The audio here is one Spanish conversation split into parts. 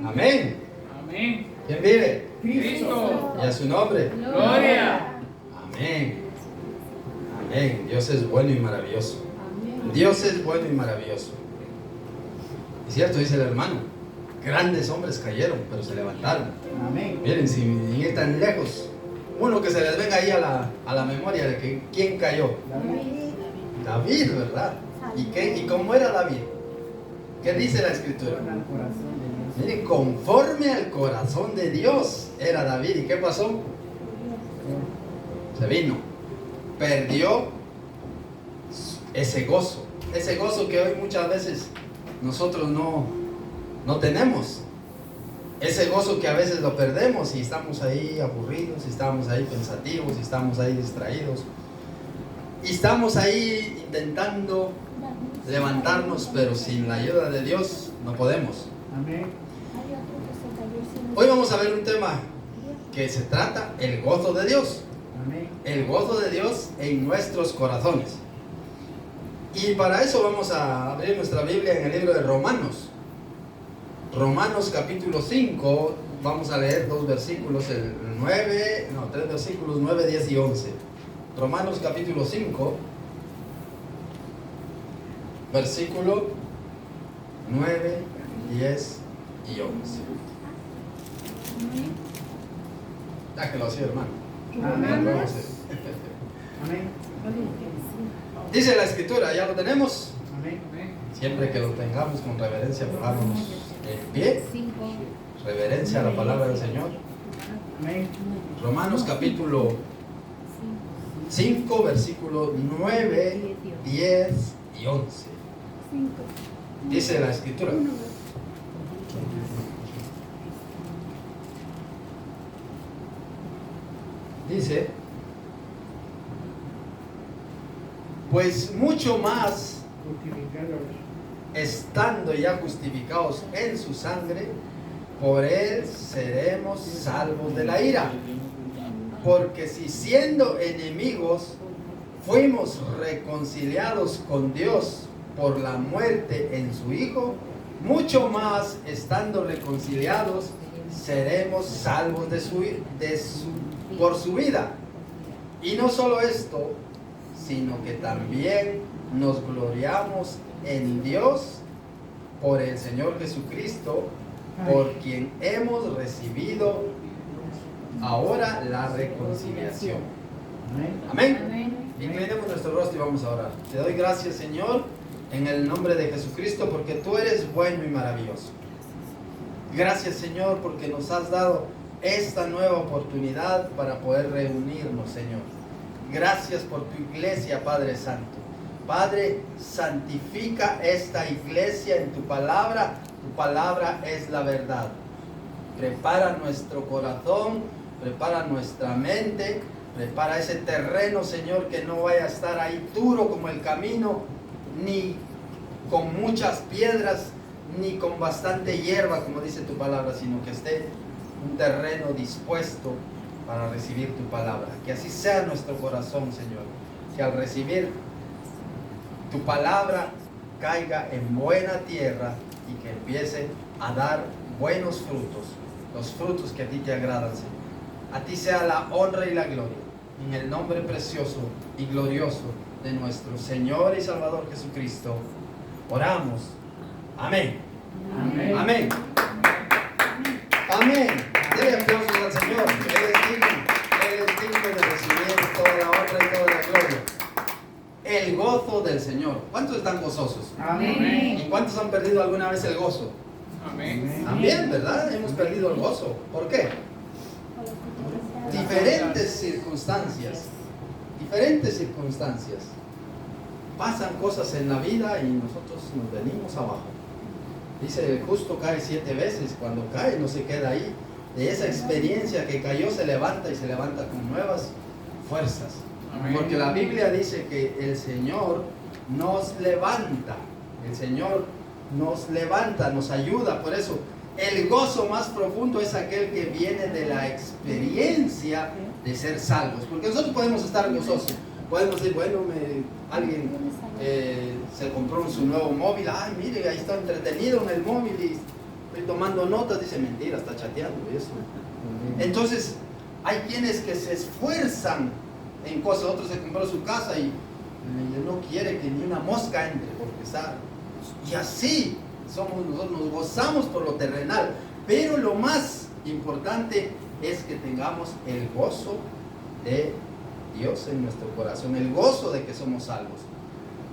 Amén. Amén. ¿Quién vive? Cristo. Y a su nombre. Gloria. Amén. Amén. Dios es bueno y maravilloso. Dios es bueno y maravilloso. Es cierto, dice el hermano. Grandes hombres cayeron, pero se levantaron. Amén. Miren, sin ir tan lejos, uno que se les venga ahí a la memoria de que quién cayó. David, ¿verdad? ¿Y cómo era David? ¿Qué dice la escritura? Miren, conforme al corazón de Dios era David. ¿Y qué pasó? Se vino. Perdió ese gozo que hoy muchas veces nosotros no tenemos. Ese gozo que a veces lo perdemos y estamos ahí aburridos, y estamos ahí pensativos, y estamos ahí distraídos, y estamos ahí intentando levantarnos, pero sin la ayuda de Dios no podemos. Amén. Hoy vamos a ver un tema que se trata el gozo de Dios. Amén. El gozo de Dios en nuestros corazones. Y para eso vamos a abrir nuestra Biblia en el libro de Romanos. Romanos capítulo 5, vamos a leer tres versículos 9, 10 y 11. Romanos capítulo 5, versículo 9, 10 y 11. Déjalo así, hermano. Amén. Vamos a- Amén. Dice la escritura, ¿ya lo tenemos? Amén. Siempre que lo tengamos con reverencia, pongámonos en pie. Reverencia a la palabra del Señor. Amén. Romanos capítulo 5, versículos 9, 10 y 11. Dice la escritura. Dice, pues mucho más, estando ya justificados en su sangre, por él seremos salvos de la ira. Porque si siendo enemigos fuimos reconciliados con Dios por la muerte en su Hijo, mucho más estando reconciliados seremos salvos por su vida. Y no solo esto, sino que también nos gloriamos en Dios por el Señor Jesucristo, por quien hemos recibido ahora la reconciliación. Amén. Inclinemos nuestro rostro y vamos a orar. Te doy gracias, Señor, en el nombre de Jesucristo, porque tú eres bueno y maravilloso. Gracias, Señor, porque nos has dado esta nueva oportunidad para poder reunirnos, Señor. Gracias por tu iglesia, Padre Santo. Padre, santifica esta iglesia en tu palabra. Tu palabra es la verdad. Prepara nuestro corazón, prepara nuestra mente, prepara ese terreno, Señor, que no vaya a estar ahí duro como el camino, ni con muchas piedras, ni con bastante hierba, como dice tu palabra, sino que esté un terreno dispuesto para recibir tu palabra. Que así sea nuestro corazón, Señor. Que al recibir tu palabra caiga en buena tierra y que empiece a dar buenos frutos, los frutos que a ti te agradan, Señor. A ti sea la honra y la gloria, en el nombre precioso y glorioso de nuestro Señor y Salvador Jesucristo. Oramos. Amén. Amén. Amén. Amén. Dele aplausos al Señor. Él es digno de recibir toda la honra y toda la gloria. El gozo del Señor. ¿Cuántos están gozosos? Amén. ¿Y cuántos han perdido alguna vez el gozo? Amén. También, ¿verdad? Hemos perdido el gozo. ¿Por qué? Diferentes circunstancias. Pasan cosas en la vida y nosotros nos venimos abajo. Dice, el justo cae 7 veces. Cuando cae no se queda ahí. De esa experiencia que cayó se levanta y se levanta con nuevas fuerzas. Amén. Porque la Biblia dice que el Señor nos levanta. El Señor nos levanta, nos ayuda. Por eso el gozo más profundo es aquel que viene de la experiencia de ser salvos. Porque nosotros podemos estar gozosos. Podemos decir, bueno, alguien se compró su nuevo móvil. Ay, mire, ahí está entretenido en el móvil estoy tomando notas, dice mentira, está chateando y eso. Entonces, hay quienes que se esfuerzan en cosas. Otro se compró su casa y no quiere que ni una mosca entre porque está. Y así somos nosotros, nos gozamos por lo terrenal. Pero lo más importante es que tengamos el gozo de Dios en nuestro corazón, el gozo de que somos salvos.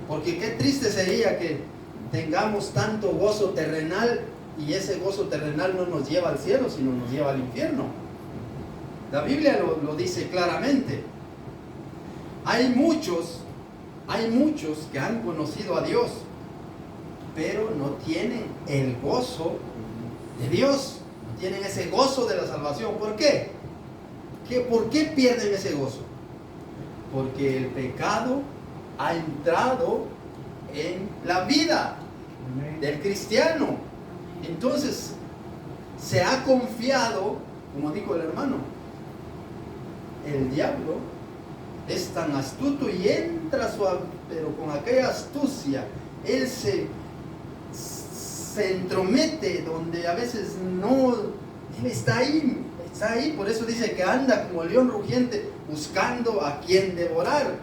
Porque qué triste sería que tengamos tanto gozo terrenal y ese gozo terrenal no nos lleva al cielo, sino nos lleva al infierno. La Biblia lo dice claramente. Hay muchos que han conocido a Dios, pero no tienen el gozo de Dios, no tienen ese gozo de la salvación. ¿Por qué? ¿Por qué pierden ese gozo? Porque el pecado ha entrado en la vida del cristiano. Entonces se ha confiado, como dijo el hermano, el diablo es tan astuto y entra pero con aquella astucia él se entromete donde a veces no, él está ahí, por eso dice que anda como león rugiente buscando a quien devorar.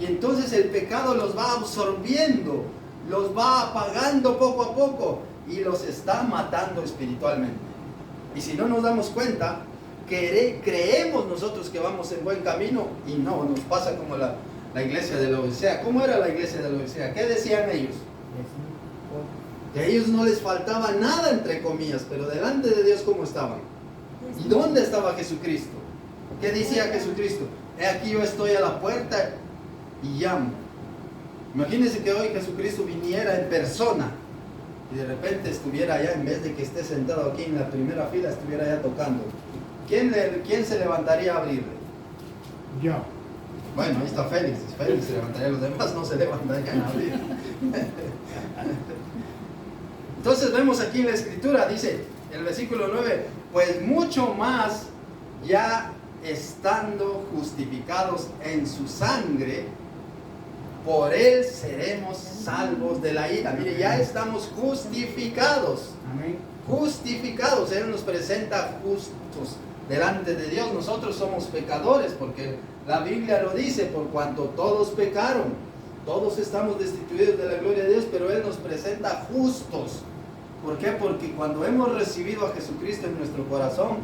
Y entonces el pecado los va absorbiendo, los va apagando poco a poco y los está matando espiritualmente. Y si no nos damos cuenta, creemos nosotros que vamos en buen camino y no, nos pasa como la iglesia de la Odisea. ¿Cómo era la iglesia de la Odisea? ¿Qué decían ellos? Que a ellos no les faltaba nada, entre comillas, pero delante de Dios, ¿cómo estaban? ¿Y dónde estaba Jesucristo? ¿Qué decía Jesucristo? He aquí yo estoy a la puerta y llamo. Imagínense que hoy Jesucristo viniera en persona y de repente estuviera allá, en vez de que esté sentado aquí en la primera fila, estuviera allá tocando. ¿Quién se levantaría a abrirle? Yo. Bueno, ahí está Félix. Félix se levantaría, los demás no se levantarían a abrir. Entonces vemos aquí en la escritura, dice el versículo 9, pues mucho más ya estando justificados en su sangre, por él seremos salvos de la ira. Mire, ya estamos justificados. Amén. Justificados, él nos presenta justos delante de Dios. Nosotros somos pecadores porque la Biblia lo dice, por cuanto todos pecaron, todos estamos destituidos de la gloria de Dios, pero él nos presenta justos. ¿Por qué? Porque cuando hemos recibido a Jesucristo en nuestro corazón,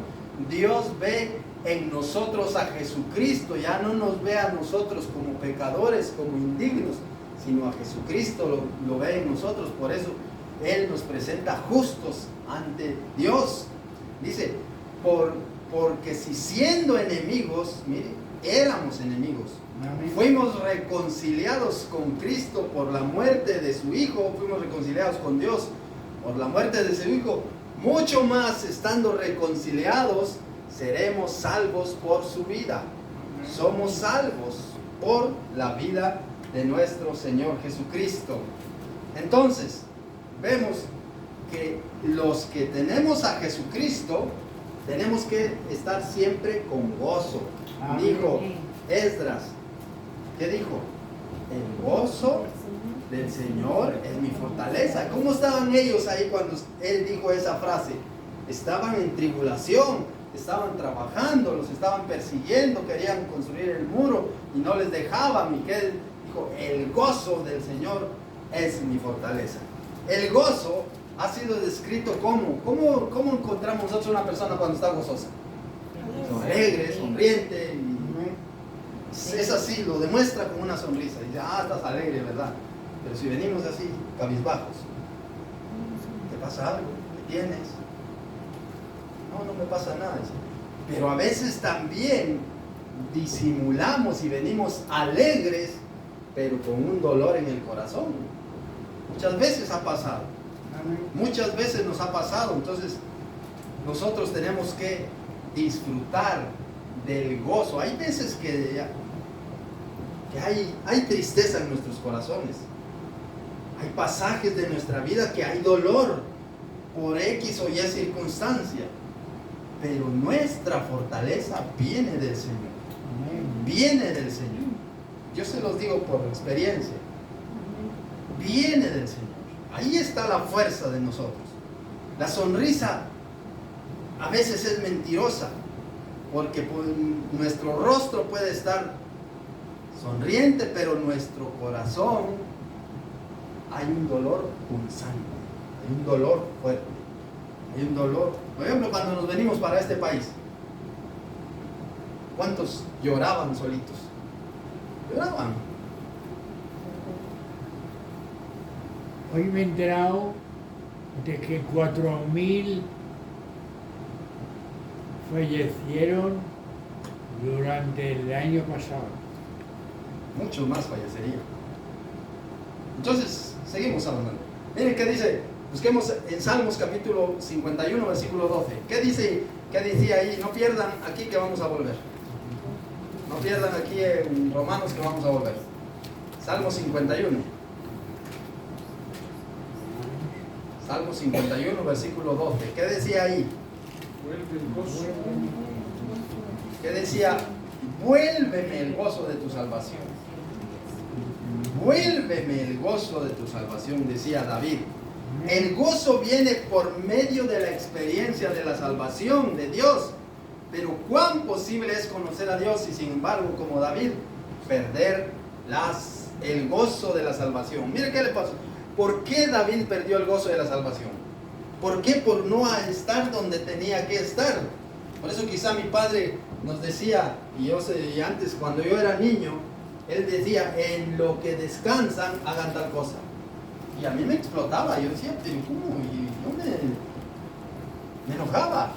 Dios ve en nosotros a Jesucristo, ya no nos ve a nosotros como pecadores, como indignos, sino a Jesucristo lo ve en nosotros. Por eso él nos presenta justos ante Dios. Dice, porque si siendo enemigos, mire, éramos enemigos, fuimos reconciliados con Cristo por la muerte de su Hijo, fuimos reconciliados con Dios por la muerte de su Hijo, mucho más estando reconciliados, seremos salvos por su vida. Somos salvos por la vida de nuestro Señor Jesucristo. Entonces, vemos que los que tenemos a Jesucristo, tenemos que estar siempre con gozo. Amén. Dijo Esdras, ¿qué dijo? El gozo del Señor es mi fortaleza. ¿Cómo estaban ellos ahí cuando él dijo esa frase? Estaban en tribulación, estaban trabajando, los estaban persiguiendo, querían construir el muro y no les dejaban. Miquel dijo, el gozo del Señor es mi fortaleza. El gozo ha sido descrito como, ¿cómo encontramos nosotros una persona cuando está gozosa? Alegre, sonriente, y es así, lo demuestra con una sonrisa. Dice, estás alegre, ¿verdad? Pero si venimos así, cabizbajos, ¿te pasa algo? ¿Qué tienes? No me pasa nada. Pero a veces también disimulamos y venimos alegres, pero con un dolor en el corazón. Muchas veces ha pasado. Muchas veces nos ha pasado. Entonces, nosotros tenemos que disfrutar del gozo. Hay veces que hay tristeza en nuestros corazones. Hay pasajes de nuestra vida que hay dolor por X o Y circunstancia. Pero nuestra fortaleza viene del Señor. Viene del Señor. Yo se los digo por experiencia. Viene del Señor. Ahí está la fuerza de nosotros. La sonrisa a veces es mentirosa, porque pues, nuestro rostro puede estar sonriente, pero nuestro corazón hay un dolor punzante, hay un dolor fuerte, hay un dolor. Por ejemplo, cuando nos venimos para este país, ¿cuántos lloraban solitos? Lloraban. Hoy me he enterado de que 4.000 fallecieron durante el año pasado. Muchos más fallecerían. Entonces, seguimos hablando. Miren qué dice, busquemos en Salmos capítulo 51, versículo 12. ¿Qué dice? ¿Qué decía ahí? No pierdan aquí que vamos a volver. No pierdan aquí en Romanos que vamos a volver. Salmo 51. Salmo 51, versículo 12. ¿Qué decía ahí? ¿Qué decía? Vuélveme el gozo de tu salvación. Vuélveme el gozo de tu salvación, decía David. El gozo viene por medio de la experiencia de la salvación de Dios. Pero cuán posible es conocer a Dios y sin embargo, como David, perder el gozo de la salvación. Mire qué le pasó. ¿Por qué David perdió el gozo de la salvación? ¿Por qué? Por no estar donde tenía que estar. Por eso quizá mi padre nos decía, y antes cuando yo era niño, él decía, en lo que descansan, hagan tal cosa. Y a mí me explotaba, yo decía, pero ¿cómo? Y yo me enojaba.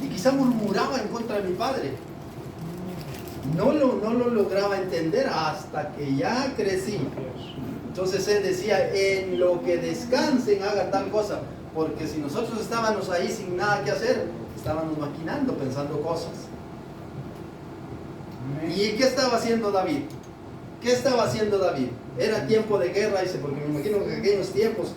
Y quizá murmuraba en contra de mi padre. No lo lograba entender hasta que ya crecí. Entonces él decía, en lo que descansen, hagan tal cosa. Porque si nosotros estábamos ahí sin nada que hacer, estábamos maquinando, pensando cosas. ¿Y qué estaba haciendo David? ¿Qué estaba haciendo David? Era tiempo de guerra, dice, porque me imagino que en aquellos tiempos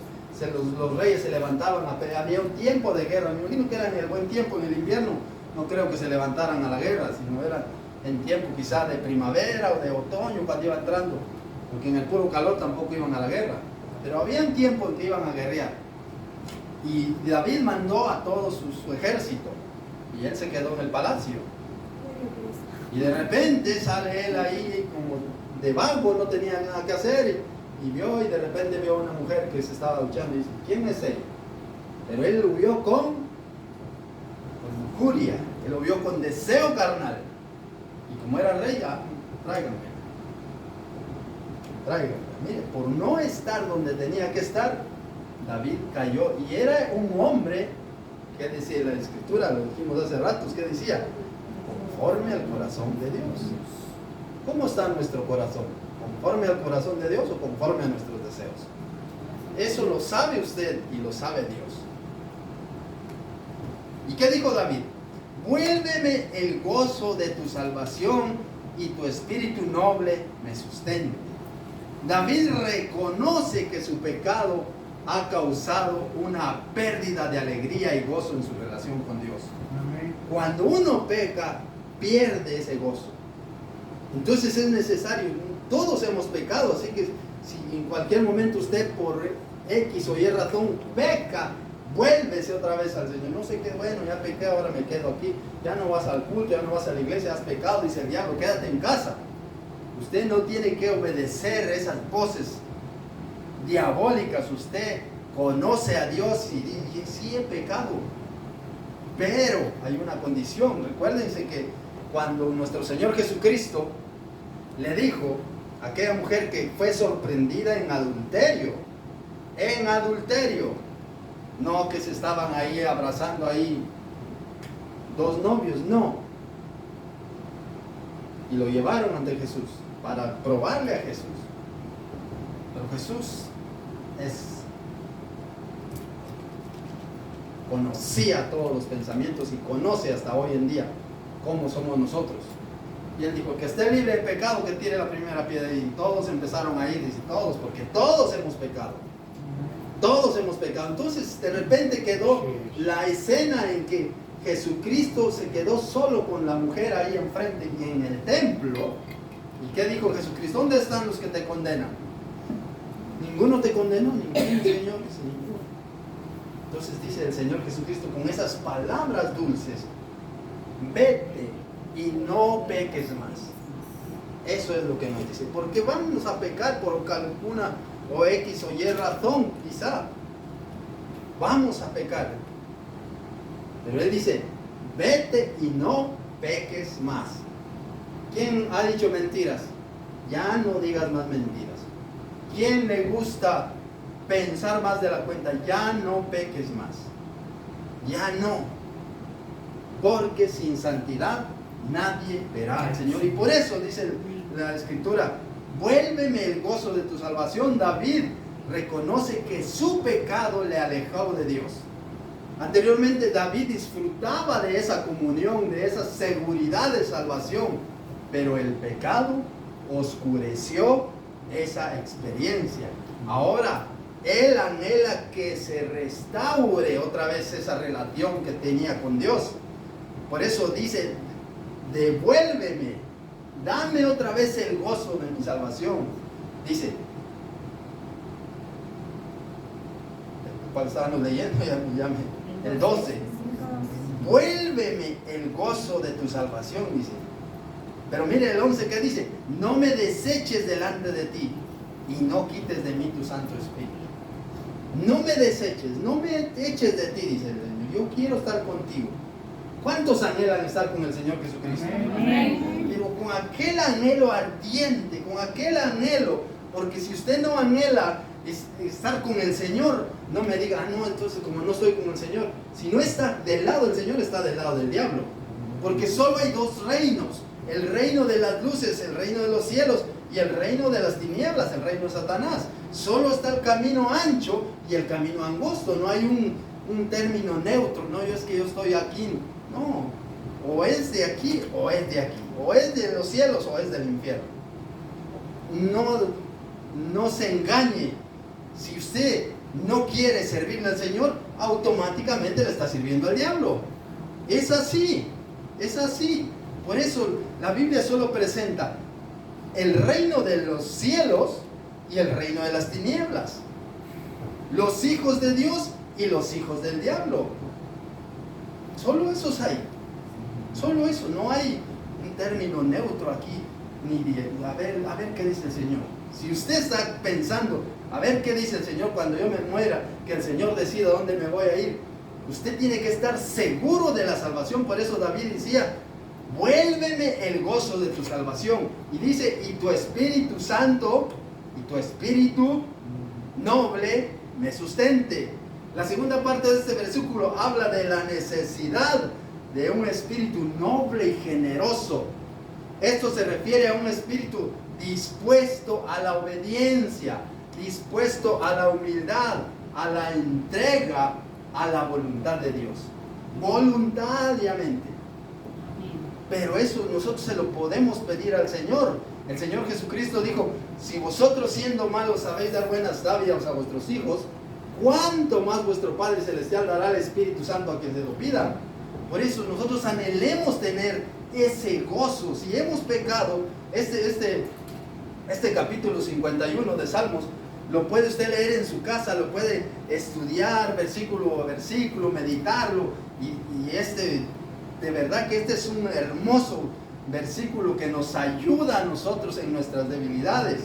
los reyes se levantaban a pelear. Había un tiempo de guerra, me imagino que era en el buen tiempo, en el invierno. No creo que se levantaran a la guerra, sino era en tiempo quizá de primavera o de otoño cuando iba entrando. Porque en el puro calor tampoco iban a la guerra. Pero había un tiempo en que iban a guerrear. Y David mandó a todo su ejército. Y él se quedó en el palacio. Y de repente sale él ahí como de vago, no tenía nada que hacer. Y de repente vio a una mujer que se estaba duchando y dice, ¿quién es ella? Pero él lo vio con lujuria. Él lo vio con deseo carnal. Y como era rey, tráiganme. Mire, por no estar donde tenía que estar, David cayó. Y era un hombre, ¿qué decía la escritura? Lo dijimos hace ratos, ¿qué decía? Conforme al corazón de Dios. ¿Cómo está nuestro corazón? ¿Conforme al corazón de Dios o conforme a nuestros deseos? Eso lo sabe usted y lo sabe Dios. ¿Y qué dijo David? Vuélveme el gozo de tu salvación y tu espíritu noble me sustente. David reconoce que su pecado ha causado una pérdida de alegría y gozo en su relación con Dios. Cuando uno peca, pierde ese gozo. Entonces es necesario, todos hemos pecado, así que si en cualquier momento usted por X o Y razón peca, vuélvese otra vez al Señor. No sé qué, bueno, ya pequé, ahora me quedo aquí, ya no vas al culto, ya no vas a la iglesia, has pecado, dice el diablo, quédate en casa. Usted no tiene que obedecer esas voces diabólicas. Usted conoce a Dios y dice, sí he pecado, pero hay una condición. Recuérdense que cuando nuestro Señor Jesucristo le dijo a aquella mujer que fue sorprendida en adulterio, no que se estaban ahí abrazando ahí dos novios, no, y lo llevaron ante Jesús para probarle a Jesús. Pero Jesús conocía todos los pensamientos y conoce hasta hoy en día cómo somos nosotros. Y él dijo, que esté libre de pecado, que tire la primera piedra. Y todos empezaron a ir, dice, todos, porque todos hemos pecado. Todos hemos pecado. Entonces de repente quedó la escena en que Jesucristo se quedó solo con la mujer ahí enfrente y en el templo. ¿Y qué dijo Jesucristo? ¿Dónde están los que te condenan? ¿Ninguno te condenó? Ninguno, Señor. Entonces dice el Señor Jesucristo con esas palabras dulces: vete y no peques más. Eso es lo que nos dice. Porque vamos a pecar por alguna o X o Y razón, quizá. Vamos a pecar. Pero Él dice: vete y no peques más. ¿Quién ha dicho mentiras? Ya no digas más mentiras. ¿Quién le gusta pensar más de la cuenta? Ya no peques más. Ya no. Porque sin santidad nadie verá al Señor. Y por eso dice la Escritura: vuélveme el gozo de tu salvación. David reconoce que su pecado le alejó de Dios. Anteriormente David disfrutaba de esa comunión, de esa seguridad de salvación, pero el pecado oscureció esa experiencia. Ahora él anhela que se restaure otra vez esa relación que tenía con Dios. Por eso dice: devuélveme, dame otra vez el gozo de mi salvación. Dice, cuando estábamos leyendo, el 12: vuélveme el gozo de tu salvación, dice. Pero mire el 11 que dice: no me deseches delante de ti y no quites de mí tu Santo Espíritu. No me deseches, no me eches de ti, dice el Señor. Yo quiero estar contigo. ¿Cuántos anhelan estar con el Señor Jesucristo? Amén. Pero con aquel anhelo ardiente, con aquel anhelo, porque si usted no anhela estar con el Señor, no me diga: no, entonces como no estoy con el Señor. Si no está del lado del Señor, está del lado del diablo. Porque solo hay dos reinos: el reino de las luces, el reino de los cielos, y el reino de las tinieblas, el reino de Satanás. Solo está el camino ancho y el camino angosto. No hay un término neutro. No, es que yo estoy aquí. No, o es de aquí o es de aquí, o es de los cielos o es del infierno. No se engañe. Si usted no quiere servirle al Señor, automáticamente le está sirviendo al diablo. Es así, es así. Por eso la Biblia solo presenta el reino de los cielos y el reino de las tinieblas, los hijos de Dios y los hijos del diablo. Solo esos hay. Solo eso. No hay un término neutro aquí. A ver qué dice el Señor. Si usted está pensando: a ver qué dice el Señor cuando yo me muera, que el Señor decida dónde me voy a ir, usted tiene que estar seguro de la salvación. Por eso David decía: vuélveme el gozo de tu salvación. Y dice: y tu Espíritu Santo y tu Espíritu noble me sustente. La segunda parte de este versículo habla de la necesidad de un espíritu noble y generoso. Esto se refiere a un espíritu dispuesto a la obediencia, dispuesto a la humildad, a la entrega a la voluntad de Dios, voluntariamente. Pero eso nosotros se lo podemos pedir al Señor. El Señor Jesucristo dijo: si vosotros siendo malos sabéis dar buenas dádivas a vuestros hijos, ¿cuánto más vuestro Padre Celestial dará el Espíritu Santo a quien se lo pidan? Por eso nosotros anhelemos tener ese gozo. Si hemos pecado, este capítulo 51 de Salmos lo puede usted leer en su casa, lo puede estudiar versículo a versículo, meditarlo, y de verdad que este es un hermoso versículo que nos ayuda a nosotros en nuestras debilidades.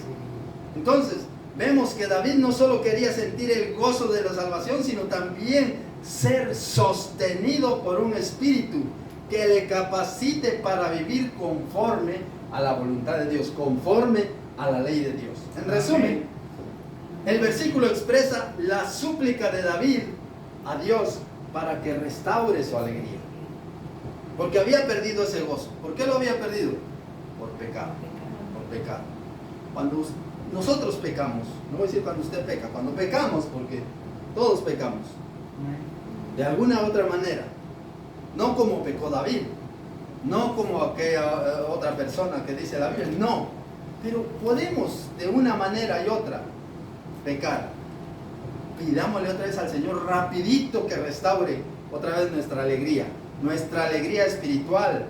Entonces vemos que David no solo quería sentir el gozo de la salvación, sino también ser sostenido por un espíritu que le capacite para vivir conforme a la voluntad de Dios, conforme a la ley de Dios. En resumen, el versículo expresa la súplica de David a Dios para que restaure su alegría, porque había perdido ese gozo. ¿Por qué lo había perdido? Por pecado, por pecado. Cuando nosotros pecamos, no voy a decir cuando usted peca, cuando pecamos, porque todos pecamos de alguna u otra manera, no como pecó David, no como aquella otra persona que dice la Biblia, no, pero podemos de una manera y otra pecar. Pidámosle otra vez al Señor rapidito que restaure otra vez nuestra alegría espiritual,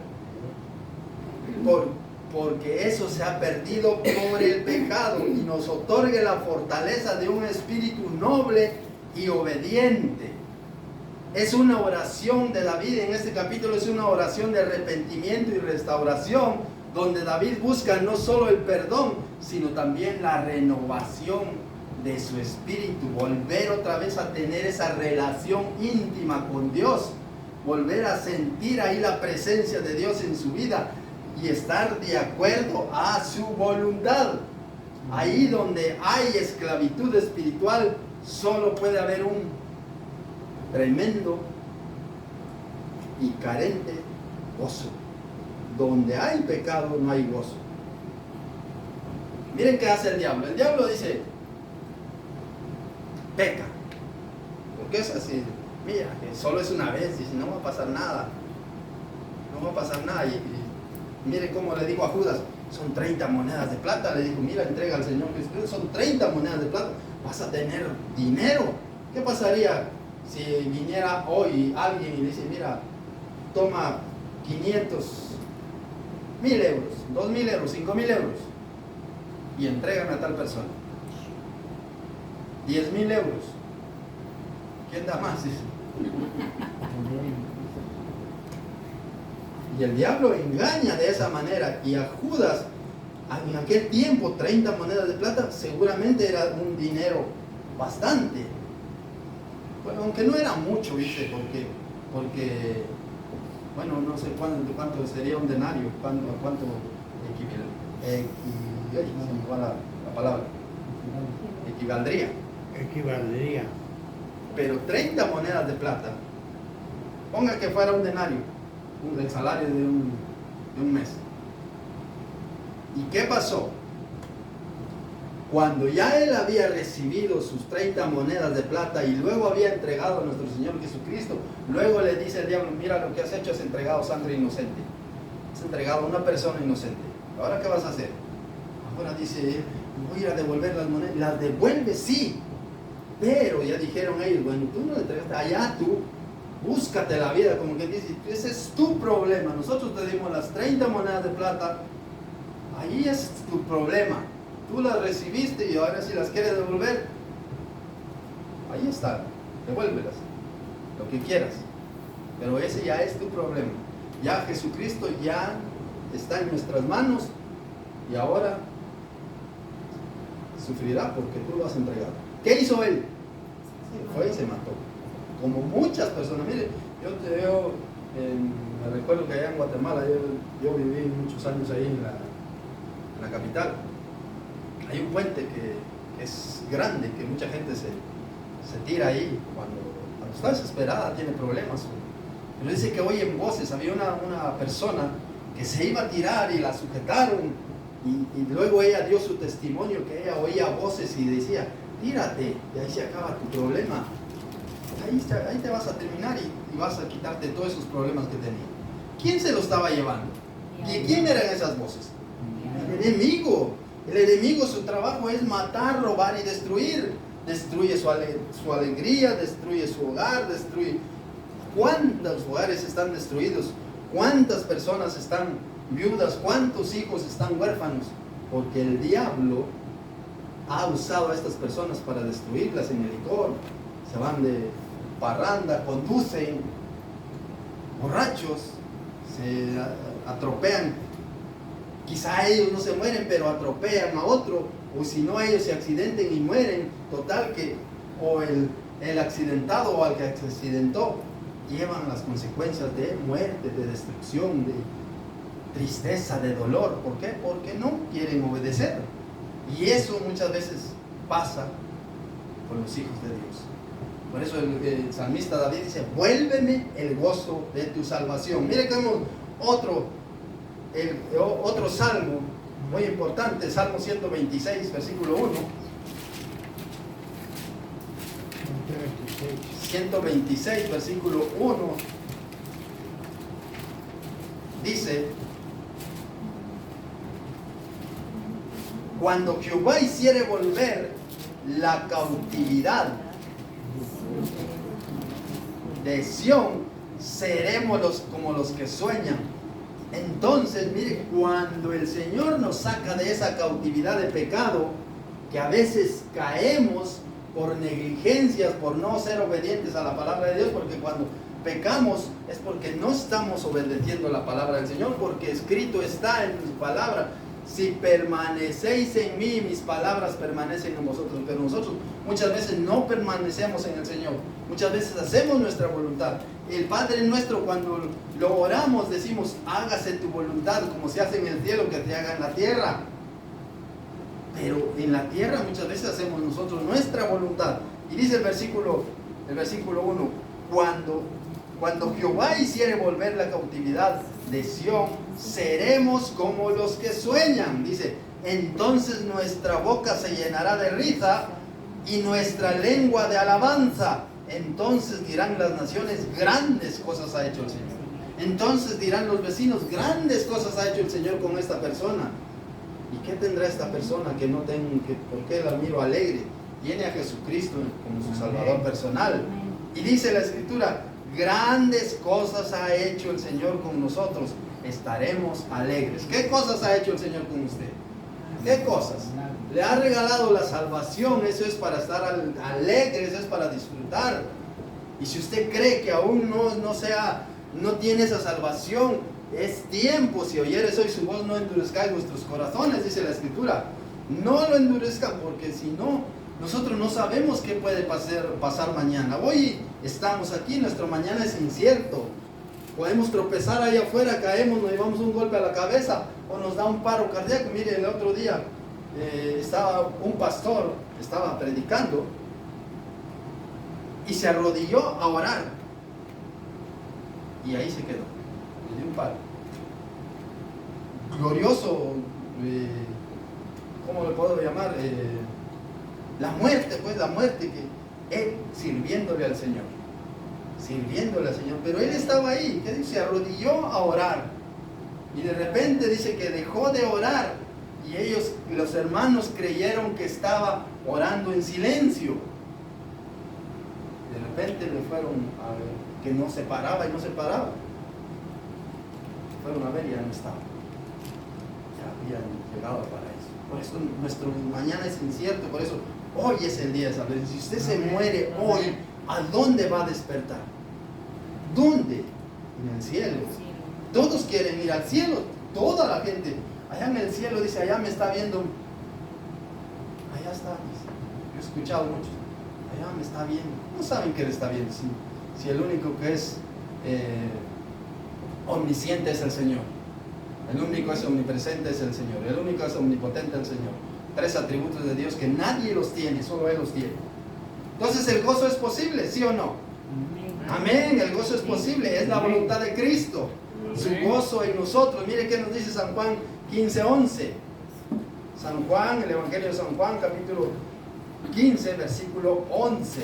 porque eso se ha perdido por el pecado, y nos otorgue la fortaleza de un espíritu noble y obediente. Es una oración de David, en este capítulo es una oración de arrepentimiento y restauración, donde David busca no solo el perdón, sino también la renovación de su espíritu, volver otra vez a tener esa relación íntima con Dios, volver a sentir ahí la presencia de Dios en su vida y estar de acuerdo a su voluntad. Ahí donde hay esclavitud espiritual, solo puede haber un tremendo y carente gozo. Donde hay pecado no hay gozo. Miren qué hace el diablo. El diablo dice, peca. Porque es así, mira, que solo es una vez, dice, no va a pasar nada. No va a pasar nada. Y miren cómo le dijo a Judas, son 30 monedas de plata. Le dijo, mira, entrega al Señor Jesucristo, son 30 monedas de plata. Vas a tener dinero. ¿Qué pasaría si viniera hoy alguien y le dice, mira, toma 500, 1000 euros, 2000 euros, 5000 euros y entrégame a tal persona? 10.000 euros. ¿Quién da más? Y el diablo engaña de esa manera. Y a Judas, en aquel tiempo, 30 monedas de plata seguramente era un dinero bastante. Bueno, aunque no era mucho, ¿viste? Porque bueno, no sé cuánto sería un denario, cuánto equivaldría. Pero 30 monedas de plata, ponga que fuera un denario, el salario de un mes. ¿Y qué pasó? Cuando ya él había recibido sus 30 monedas de plata y luego había entregado a nuestro Señor Jesucristo, luego le dice el diablo, mira lo que has hecho, has entregado sangre inocente, has entregado a una persona inocente. ¿Ahora qué vas a hacer? Ahora dice, voy a ir a devolver las monedas. Las devuelve, sí, pero ya dijeron ellos, bueno, tú no le entregaste, allá tú, búscate la vida, como que dice, ese es tu problema. Nosotros te dimos las 30 monedas de plata, ahí es tu problema. Tú las recibiste y ahora si las quieres devolver, ahí está, devuélvelas, lo que quieras. Pero ese ya es tu problema. Ya Jesucristo ya está en nuestras manos y ahora sufrirá porque tú lo has entregado. ¿Qué hizo él? Se fue y se mató. Como muchas personas. Mire, me recuerdo que allá en Guatemala, yo viví muchos años ahí en la capital. Hay un puente que es grande, que mucha gente se tira ahí cuando está desesperada, tiene problemas. Pero dice que oyen voces. Había una persona que se iba a tirar y la sujetaron y luego ella dio su testimonio, que ella oía voces y decía, tírate, y ahí se acaba tu problema. Ahí te vas a terminar y vas a quitarte todos esos problemas que tenía. ¿Quién se lo estaba llevando? ¿Y quién eran esas voces? El enemigo. El enemigo, su trabajo es matar, robar y destruir. Destruye su alegría, destruye su hogar, destruye. ¿Cuántos hogares están destruidos? ¿Cuántas personas están viudas? ¿Cuántos hijos están huérfanos? Porque el diablo ha usado a estas personas para destruirlas en el licor. Se van de parranda, conducen borrachos, se atropellan. Quizá ellos no se mueren, pero atropellan a otro, o si no, ellos se accidenten y mueren. Total que, o el accidentado o al que accidentó, llevan las consecuencias de muerte, de destrucción, de tristeza, de dolor. ¿Por qué? Porque no quieren obedecer. Y eso muchas veces pasa con los hijos de Dios. Por eso el salmista David dice, vuélveme el gozo de tu salvación. Mire que vemos otro salmo muy importante, Salmo 126, versículo 1. 126, versículo 1. Dice, cuando Jehová hiciere volver la cautividad de Sión, seremos como los que sueñan. Entonces, mire, cuando el Señor nos saca de esa cautividad de pecado, que a veces caemos por negligencias, por no ser obedientes a la palabra de Dios, porque cuando pecamos es porque no estamos obedeciendo la palabra del Señor, porque escrito está en su palabra: si permanecéis en mí, mis palabras permanecen en vosotros. Pero nosotros muchas veces no permanecemos en el Señor, muchas veces hacemos nuestra voluntad. El Padre nuestro, cuando lo oramos, decimos: hágase tu voluntad, como se hace en el cielo, que te haga en la tierra. Pero en la tierra muchas veces hacemos nosotros nuestra voluntad. Y dice el versículo 1: cuando Jehová hiciere volver la cautividad de Sión, seremos como los que sueñan. Dice: entonces nuestra boca se llenará de risa y nuestra lengua de alabanza. Entonces dirán las naciones: grandes cosas ha hecho el Señor. Entonces dirán los vecinos: grandes cosas ha hecho el Señor con esta persona. ¿Y qué tendrá esta persona que no tengo? ¿Por qué la miro alegre? Tiene a Jesucristo como su Salvador personal. Y dice la Escritura: grandes cosas ha hecho el Señor con nosotros, estaremos alegres. ¿Qué cosas ha hecho el Señor con usted? ¿Qué cosas? Le ha regalado la salvación. Eso es para estar alegres, es para disfrutar. Y si usted cree que aún no tiene esa salvación, es tiempo. Si oyeres hoy su voz, no endurezcáis vuestros corazones, dice la Escritura. No lo endurezcan, porque si no, nosotros no sabemos qué puede pasar mañana. Hoy estamos aquí, nuestro mañana es incierto. Podemos tropezar ahí afuera, caemos, nos llevamos un golpe a la cabeza o nos da un paro cardíaco. Mire, el otro día estaba un pastor, estaba predicando y se arrodilló a orar y ahí se quedó, le dio un paro. Glorioso, ¿cómo le puedo llamar? La muerte, pues la muerte, que él sirviéndole al Señor, pero él estaba ahí, ¿qué dice? Se arrodilló a orar y de repente dice que dejó de orar y ellos, los hermanos, creyeron que estaba orando en silencio. De repente le fueron a ver que no se paraba y no se paraba, fueron a ver y ya no estaba, ya habían llegado para eso. Por eso nuestro mañana es incierto, por eso hoy es el día de saber. Si usted se muere hoy, ¿a dónde va a despertar? ¿Dónde? En el cielo. Todos quieren ir al cielo, toda la gente. Allá en el cielo, dice, allá me está viendo. Allá está, dice. Yo he escuchado mucho. Allá me está viendo. No saben que le está viendo. Si el único que es omnisciente es el Señor. El único es omnipresente es el Señor. El único es omnipotente es el Señor. 3 atributos de Dios que nadie los tiene, solo Él los tiene. Entonces, ¿el gozo es posible? ¿Sí o no? Amén, el gozo es posible, es la voluntad de Cristo. Su gozo en nosotros. Mire qué nos dice San Juan 15:11. San Juan, el Evangelio de San Juan, capítulo 15, versículo 11.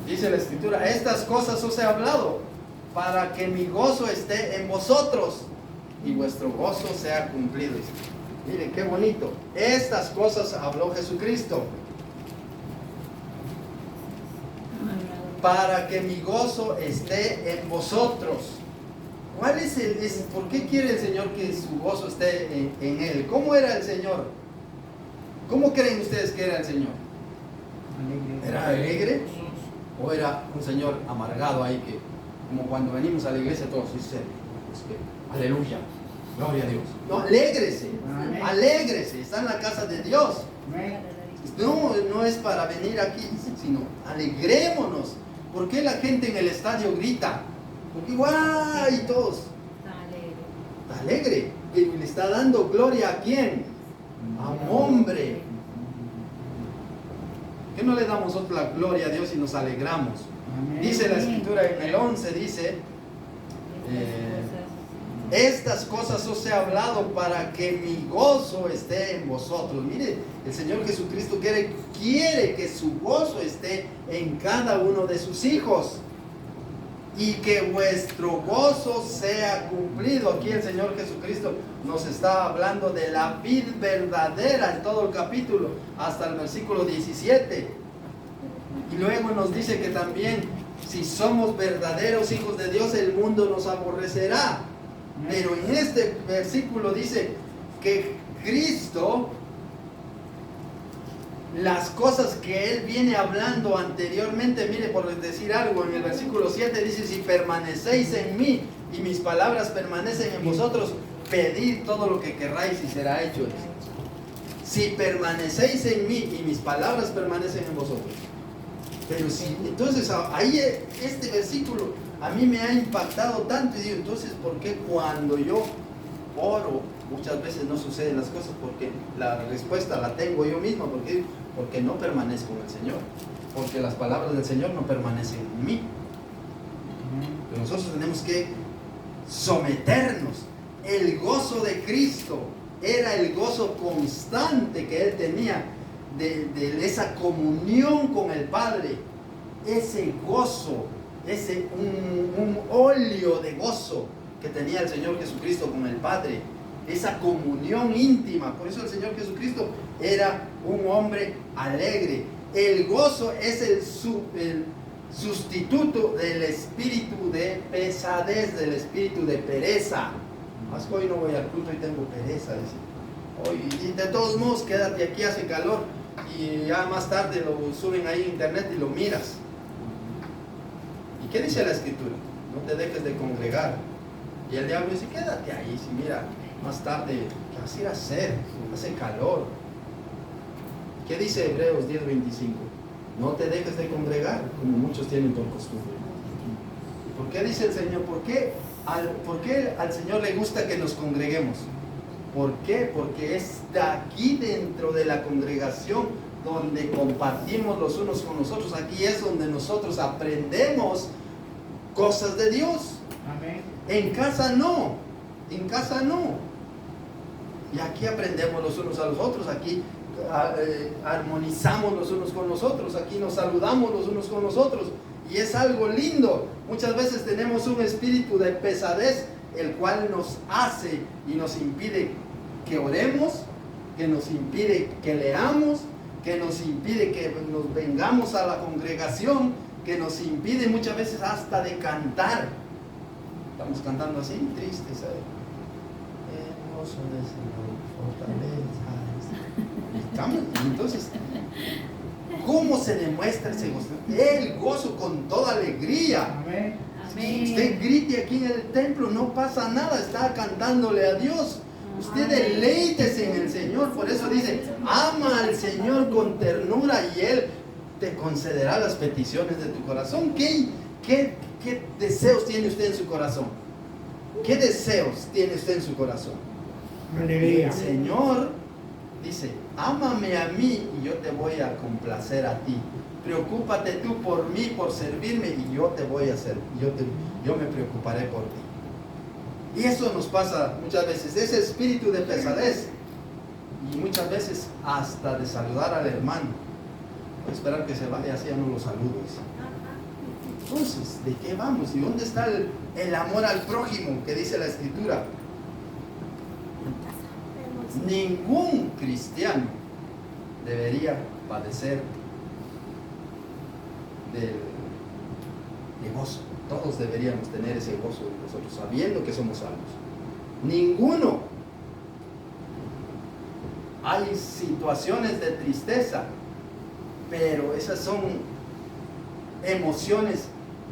Dice la Escritura: estas cosas os he hablado para que mi gozo esté en vosotros y vuestro gozo sea cumplido. Miren qué bonito. Estas cosas habló Jesucristo para que mi gozo esté en vosotros. ¿Cuál es por qué quiere el Señor que su gozo esté en Él? ¿Cómo era el Señor? ¿Cómo creen ustedes que era el Señor? ¿Era alegre? ¿O era un Señor amargado ahí que, como cuando venimos a la iglesia todos dicen, aleluya, gloria a Dios? No, alégrese, está en la casa de Dios. No es para venir aquí, sino alegrémonos. ¿Por qué la gente en el estadio grita? Porque ¡guay! Y todos. Está alegre. Pero le está dando gloria ¿a quién? A un hombre. ¿Qué no le damos nosotros la gloria a Dios y nos alegramos? Dice la Escritura en el 11, dice, estas cosas os he hablado para que mi gozo esté en vosotros. Mire, el Señor Jesucristo quiere que su gozo esté en cada uno de sus hijos y que vuestro gozo sea cumplido. Aquí el Señor Jesucristo nos está hablando de la vid verdadera en todo el capítulo hasta el versículo 17, y luego nos dice que también si somos verdaderos hijos de Dios, el mundo nos aborrecerá. Pero en este versículo dice que Cristo, las cosas que Él viene hablando anteriormente, mire, por decir algo, en el versículo 7 dice, si permanecéis en mí y mis palabras permanecen en vosotros, pedid todo lo que querráis y será hecho. Si permanecéis en mí y mis palabras permanecen en vosotros. Pero si, entonces ahí este versículo a mí me ha impactado tanto y digo, entonces, ¿por qué cuando yo oro muchas veces no suceden las cosas? Porque la respuesta la tengo yo mismo, porque no permanezco en el Señor, porque las palabras del Señor no permanecen en mí. Pero nosotros tenemos que someternos. El gozo de Cristo era el gozo constante que Él tenía de esa comunión con el Padre, ese gozo, un óleo de gozo que tenía el Señor Jesucristo con el Padre, esa comunión íntima. Por eso el Señor Jesucristo era un hombre alegre. El gozo es el sustituto del espíritu de pesadez, del espíritu de pereza. Más que hoy no voy al culto y tengo pereza, dice. Hoy, y de todos modos, quédate aquí, hace calor, y ya más tarde lo suben ahí en internet y lo miras. ¿Y qué dice la Escritura? No te dejes de congregar. Y el diablo dice, quédate ahí, si mira, más tarde, ¿qué vas a ir a hacer? Hace calor. ¿Qué dice Hebreos 10:25? No te dejes de congregar, como muchos tienen por costumbre. ¿Y por qué dice el Señor? ¿Por qué al Señor le gusta que nos congreguemos? ¿Por qué? Porque es de aquí dentro de la congregación donde compartimos los unos con los otros. Aquí es donde nosotros aprendemos cosas de Dios. Amén. En casa no. En casa no. Y aquí aprendemos los unos a los otros. Aquí armonizamos los unos con los otros. Aquí nos saludamos los unos con los otros. Y es algo lindo. Muchas veces tenemos un espíritu de pesadez, el cual nos hace y nos impide que oremos, que nos impide que leamos, que nos impide que nos vengamos a la congregación, que nos impide muchas veces hasta de cantar. Estamos cantando así, tristes, ¿sabes? Hermoso es el fortaleza. Entonces, ¿cómo se demuestra ese gozo? El gozo con toda alegría. Amén. Amén. Usted grite aquí en el templo, no pasa nada, está cantándole a Dios. Usted deleítese en el Señor. Por eso dice, ama al Señor con ternura y Él te concederá las peticiones de tu corazón. ¿Qué deseos tiene usted en su corazón? ¿Qué deseos tiene usted en su corazón? Alegría. El Señor dice, ámame a mí y yo te voy a complacer a ti. Preocúpate tú por mí, por servirme, y yo te voy a hacer. Yo me preocuparé por ti. Y eso nos pasa muchas veces, ese espíritu de pesadez, y muchas veces hasta de saludar al hermano. Voy a esperar que se vaya, así ya no lo saludo. Entonces, ¿de qué vamos? ¿Y dónde está el amor al prójimo que dice la Escritura? Ningún cristiano debería padecer de gozo. Todos deberíamos tener ese gozo de nosotros, sabiendo que somos salvos. Ninguno. Hay situaciones de tristeza, pero esas son emociones.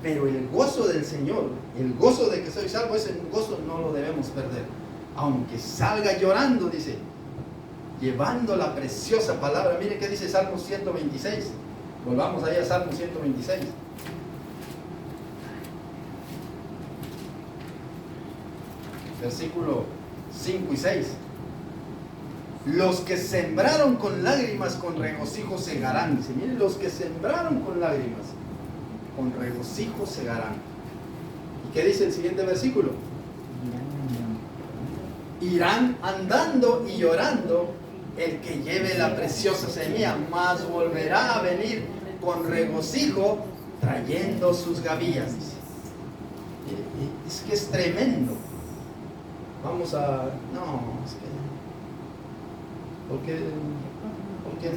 Pero el gozo del Señor, el gozo de que soy salvo, ese gozo no lo debemos perder. Aunque salga llorando, dice, llevando la preciosa palabra. Mire qué dice Salmo 126. Volvamos ahí a Salmo 126. Versículo 5 y 6. Los que sembraron con lágrimas, con regocijo segarán. Dice, miren, los que sembraron con lágrimas, con regocijo segarán. ¿Y qué dice el siguiente versículo? Irán andando y llorando el que lleve la preciosa semilla, mas volverá a venir con regocijo trayendo sus gavillas. Dice. Es que es tremendo. Vamos a... No, es que... ¿Por qué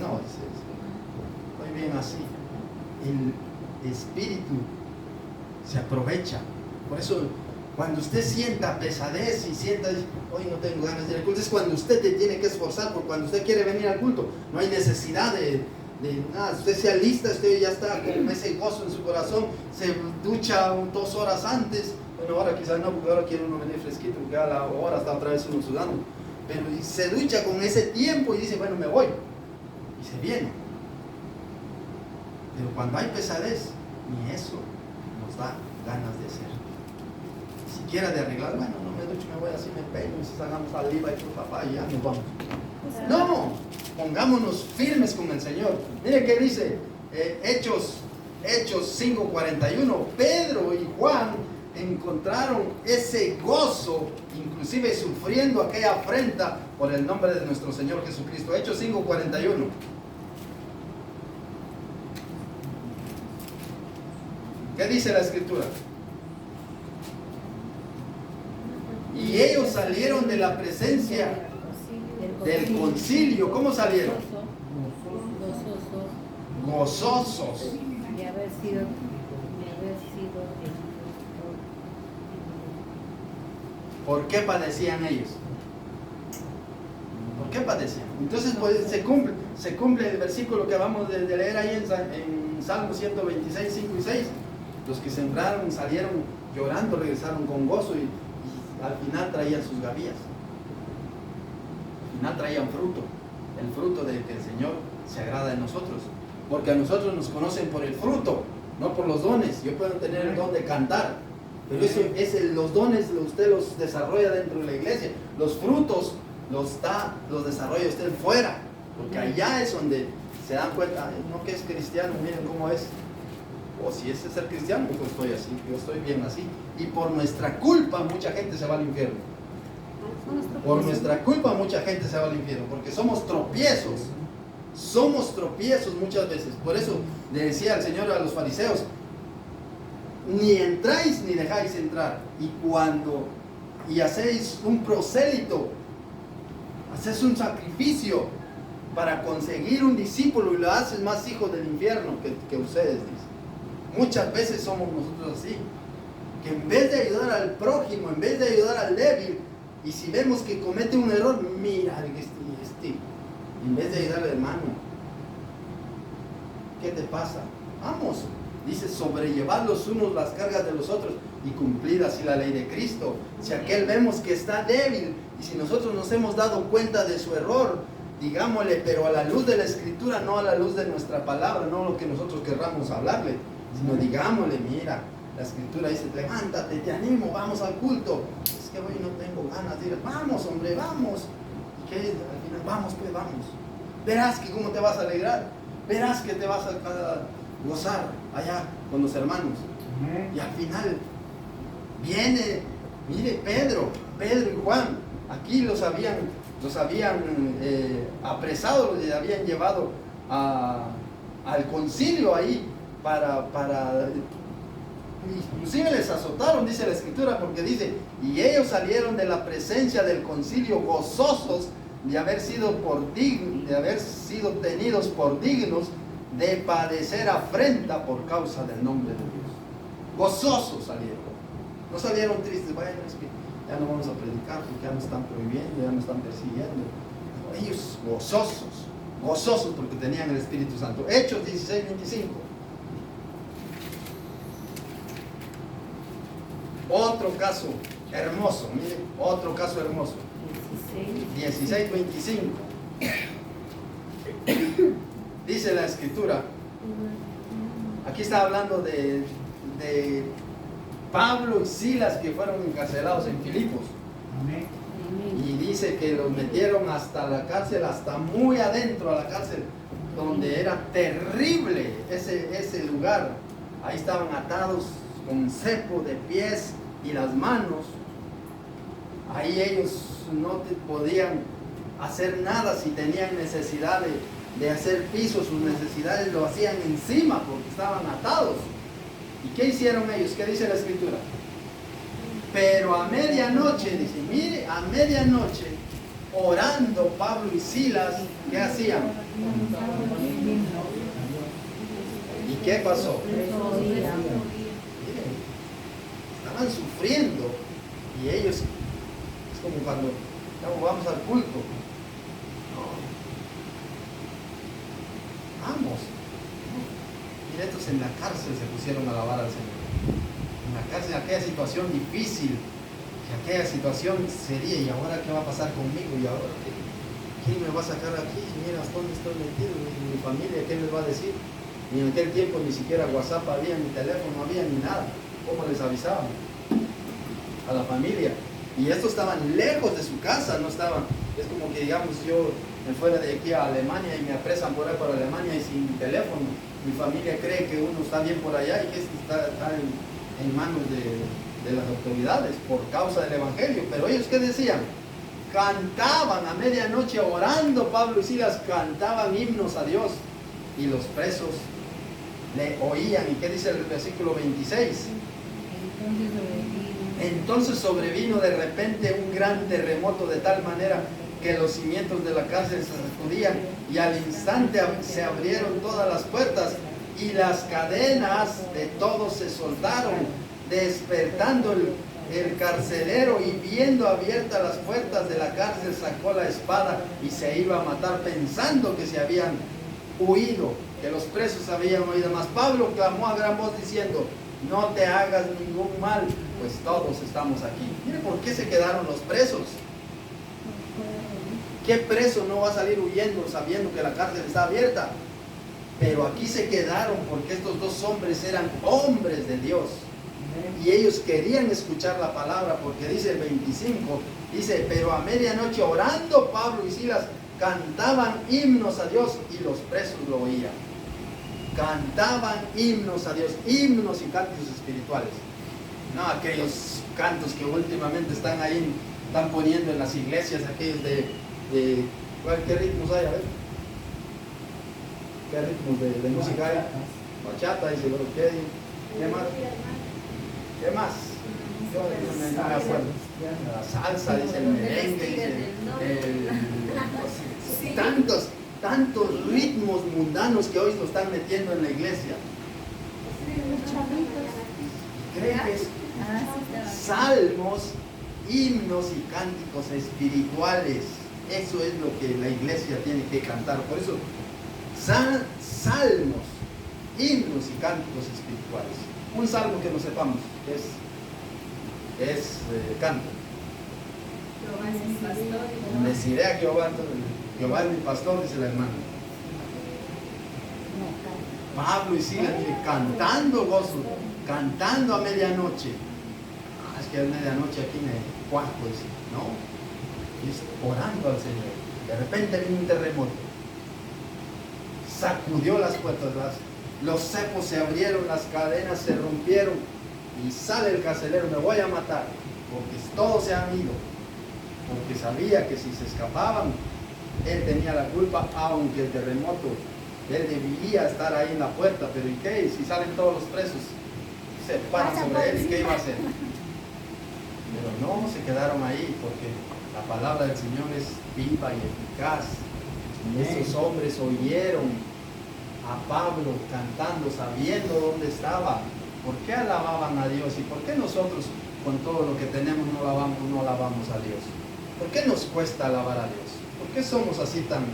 no? Muy bien así. El espíritu se aprovecha. Por eso Cuando usted sienta pesadez y sienta, hoy no tengo ganas de ir al culto, es cuando usted te tiene que esforzar, porque cuando usted quiere venir al culto, no hay necesidad de nada. Usted se alista, usted ya está con ese gozo en su corazón, se ducha 2 horas antes. Bueno, ahora quizás no, porque ahora quiere uno venir fresquito, porque a la hora está otra vez uno sudando. Pero se ducha con ese tiempo y dice, bueno, me voy. Y se viene. Pero cuando hay pesadez, ni eso nos da ganas de hacer. Ni siquiera de arreglar, bueno, no me ducho, me voy así, me peino, y salgamos saliva y tu papá y ya nos vamos. No, pongámonos firmes con el Señor. Mire qué dice Hechos 5:41. Pedro y Juan encontraron ese gozo, inclusive sufriendo aquella afrenta por el nombre de nuestro Señor Jesucristo. Hechos 5:41. ¿Qué dice la Escritura? Y ellos salieron de la presencia del concilio. ¿Cómo salieron? Gozosos. De haber sido ¿Por qué padecían ellos? ¿Por qué padecían? Entonces pues se cumple el versículo que acabamos de leer ahí en Salmo 126, 5 y 6. Los que sembraron salieron llorando, regresaron con gozo y al final traían sus gavillas. Al final traían fruto, el fruto de que el Señor se agrada de nosotros. Porque a nosotros nos conocen por el fruto, no por los dones. Yo puedo tener el don de cantar, pero los dones usted los desarrolla dentro de la iglesia. Los frutos los desarrolla usted fuera, porque allá es donde se dan cuenta, no que es cristiano, miren cómo es. O si ese es ser cristiano, pues estoy así, yo estoy bien así. Y por nuestra culpa mucha gente se va al infierno. Por nuestra culpa mucha gente se va al infierno, porque somos tropiezos. Somos tropiezos muchas veces. Por eso le decía el Señor a los fariseos, ni entráis ni dejáis entrar. Y hacéis un prosélito, hacéis un sacrificio para conseguir un discípulo y lo haces más hijo del infierno que ustedes, dicen. Muchas veces somos nosotros así, que en vez de ayudar al prójimo, en vez de ayudar al débil, y si vemos que comete un error, mira, en vez de ayudar al hermano, ¿qué te pasa? Vamos, dice, sobrellevar los unos las cargas de los otros y cumplir así la ley de Cristo. Si aquel vemos que está débil y si nosotros nos hemos dado cuenta de su error, digámosle, pero a la luz de la Escritura, no a la luz de nuestra palabra, no lo que nosotros querramos hablarle, sino digámosle, mira, la Escritura dice, levántate, te animo, vamos al culto. Es que hoy no tengo ganas de ir. Vamos, hombre, vamos. ¿Y qué? Al final, vamos, pues vamos. Verás que cómo te vas a alegrar. Verás que te vas a gozar allá con los hermanos. Y al final viene, mire, Pedro y Juan, aquí los habían apresado, los habían llevado al concilio ahí para inclusive les azotaron, dice la Escritura, porque dice, y ellos salieron de la presencia del concilio gozosos de haber sido tenidos por dignos de padecer afrenta por causa del nombre de Dios. Gozosos salieron, no salieron tristes, bueno, es que ya no vamos a predicar porque ya nos están prohibiendo, ya nos están persiguiendo. Ellos gozosos porque tenían el Espíritu Santo. Hechos 16, 25. Otro caso hermoso, mire, otro caso hermoso. 16, 25. Dice la Escritura, aquí está hablando de Pablo y Silas que fueron encarcelados en Filipos. Amén. Y dice que los metieron hasta la cárcel, hasta muy adentro a la cárcel, donde era terrible ese lugar. Ahí estaban atados con cepo de pies y las manos. Ahí ellos no podían hacer nada. Si tenían necesidad de hacer piso, sus necesidades lo hacían encima porque estaban atados. ¿Y qué hicieron ellos? ¿Qué dice la Escritura? Pero a medianoche, dice, mire, a medianoche, orando Pablo y Silas, ¿qué hacían? ¿Y qué pasó? estaban sufriendo. Y ellos, es como cuando vamos al culto. No. Vamos. Mira, estos en la cárcel se pusieron a alabar al Señor. En la cárcel, aquella situación difícil, que aquella situación sería, ¿y ahora qué va a pasar conmigo? ¿Y ahora qué? ¿Quién me va a sacar aquí? Mira, ¿dónde estoy metido? Mi familia, ¿qué les va a decir? Y en aquel tiempo ni siquiera WhatsApp había, ni teléfono había, ni nada. ¿Cómo les avisaban a la familia? Y estos estaban lejos de su casa, no estaban. Es como que, digamos, yo me fuera de aquí a Alemania y me apresan por ahí para Alemania y sin teléfono. Mi familia cree que uno está bien por allá y que está en manos de las autoridades por causa del Evangelio. Pero ellos, ¿qué decían? Cantaban a medianoche orando. Pablo y Silas cantaban himnos a Dios y los presos le oían. ¿Y qué dice el versículo 26? Entonces sobrevino de repente un gran terremoto, de tal manera que los cimientos de la cárcel se sacudían y al instante se abrieron todas las puertas y las cadenas de todos se soltaron. Despertando el carcelero y viendo abiertas las puertas de la cárcel, sacó la espada y se iba a matar, pensando que se habían huido, que los presos habían huido. Mas Pablo clamó a gran voz diciendo: no te hagas ningún mal, pues todos estamos aquí. Mire por qué se quedaron los presos. ¿Qué preso no va a salir huyendo sabiendo que la cárcel está abierta? Pero aquí se quedaron porque estos dos hombres eran hombres de Dios. Y ellos querían escuchar la palabra, porque dice el 25, dice: pero a medianoche orando Pablo y Silas cantaban himnos a Dios y los presos lo oían. Cantaban himnos a Dios, himnos y cantos espirituales. No aquellos cantos que últimamente están ahí, están poniendo en las iglesias, aquellos ¿qué ritmos hay? A ver. ¿Qué ritmos de música hay? Bachata, dice, ¿qué más? ¿Qué más? Yo no me acuerdo. La salsa, dice el merengue, dice tantos ritmos mundanos que hoy lo están metiendo en la iglesia. ¿Creen que es salmos, himnos y cánticos espirituales? Eso es lo que la iglesia tiene que cantar. Por eso, salmos, himnos y cánticos espirituales. Un salmo que no sepamos es canto. Bendeciré a Jehová, Jehová es mi pastor, dice la hermana. Pablo y Silas cantando gozo, cantando a medianoche. Es que es medianoche aquí en el cuarto, dice, ¿no? Y es orando al Señor. De repente vino un terremoto, sacudió las puertas, los cepos se abrieron, las cadenas se rompieron y sale el carcelero: me voy a matar, porque todos se han ido, porque sabía que si se escapaban él tenía la culpa, aunque el terremoto, él debía estar ahí en la puerta. Pero ¿y qué? Si salen todos los presos, se paran sobre él, ¿y qué iba a hacer? Pero no se quedaron ahí, porque la palabra del Señor es viva y eficaz. Y esos hombres oyeron a Pablo cantando, sabiendo dónde estaba. ¿Por qué alababan a Dios? ¿Y por qué nosotros, con todo lo que tenemos, no alabamos a Dios? ¿Por qué nos cuesta alabar a Dios? ¿Por qué somos así tan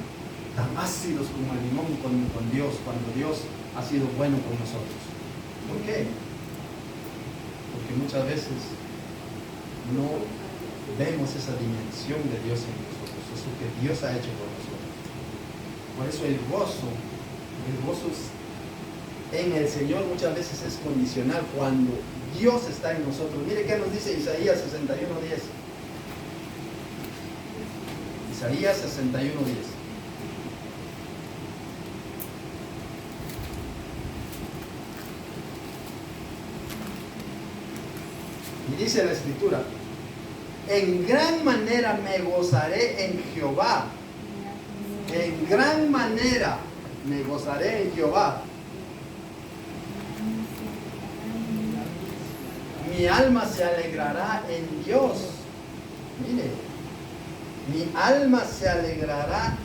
ácidos como el limón con Dios, cuando Dios ha sido bueno con nosotros? ¿Por qué? Porque muchas veces no vemos esa dimensión de Dios en nosotros, eso que Dios ha hecho por nosotros. Por eso el gozo en el Señor muchas veces es condicional cuando Dios está en nosotros. Mire qué nos dice Isaías 61:10. Isaías 61:10. Y dice la Escritura: en gran manera me gozaré en Jehová. En gran manera me gozaré en Jehová. Mi alma se alegrará en Dios. Mire, mi alma se alegrará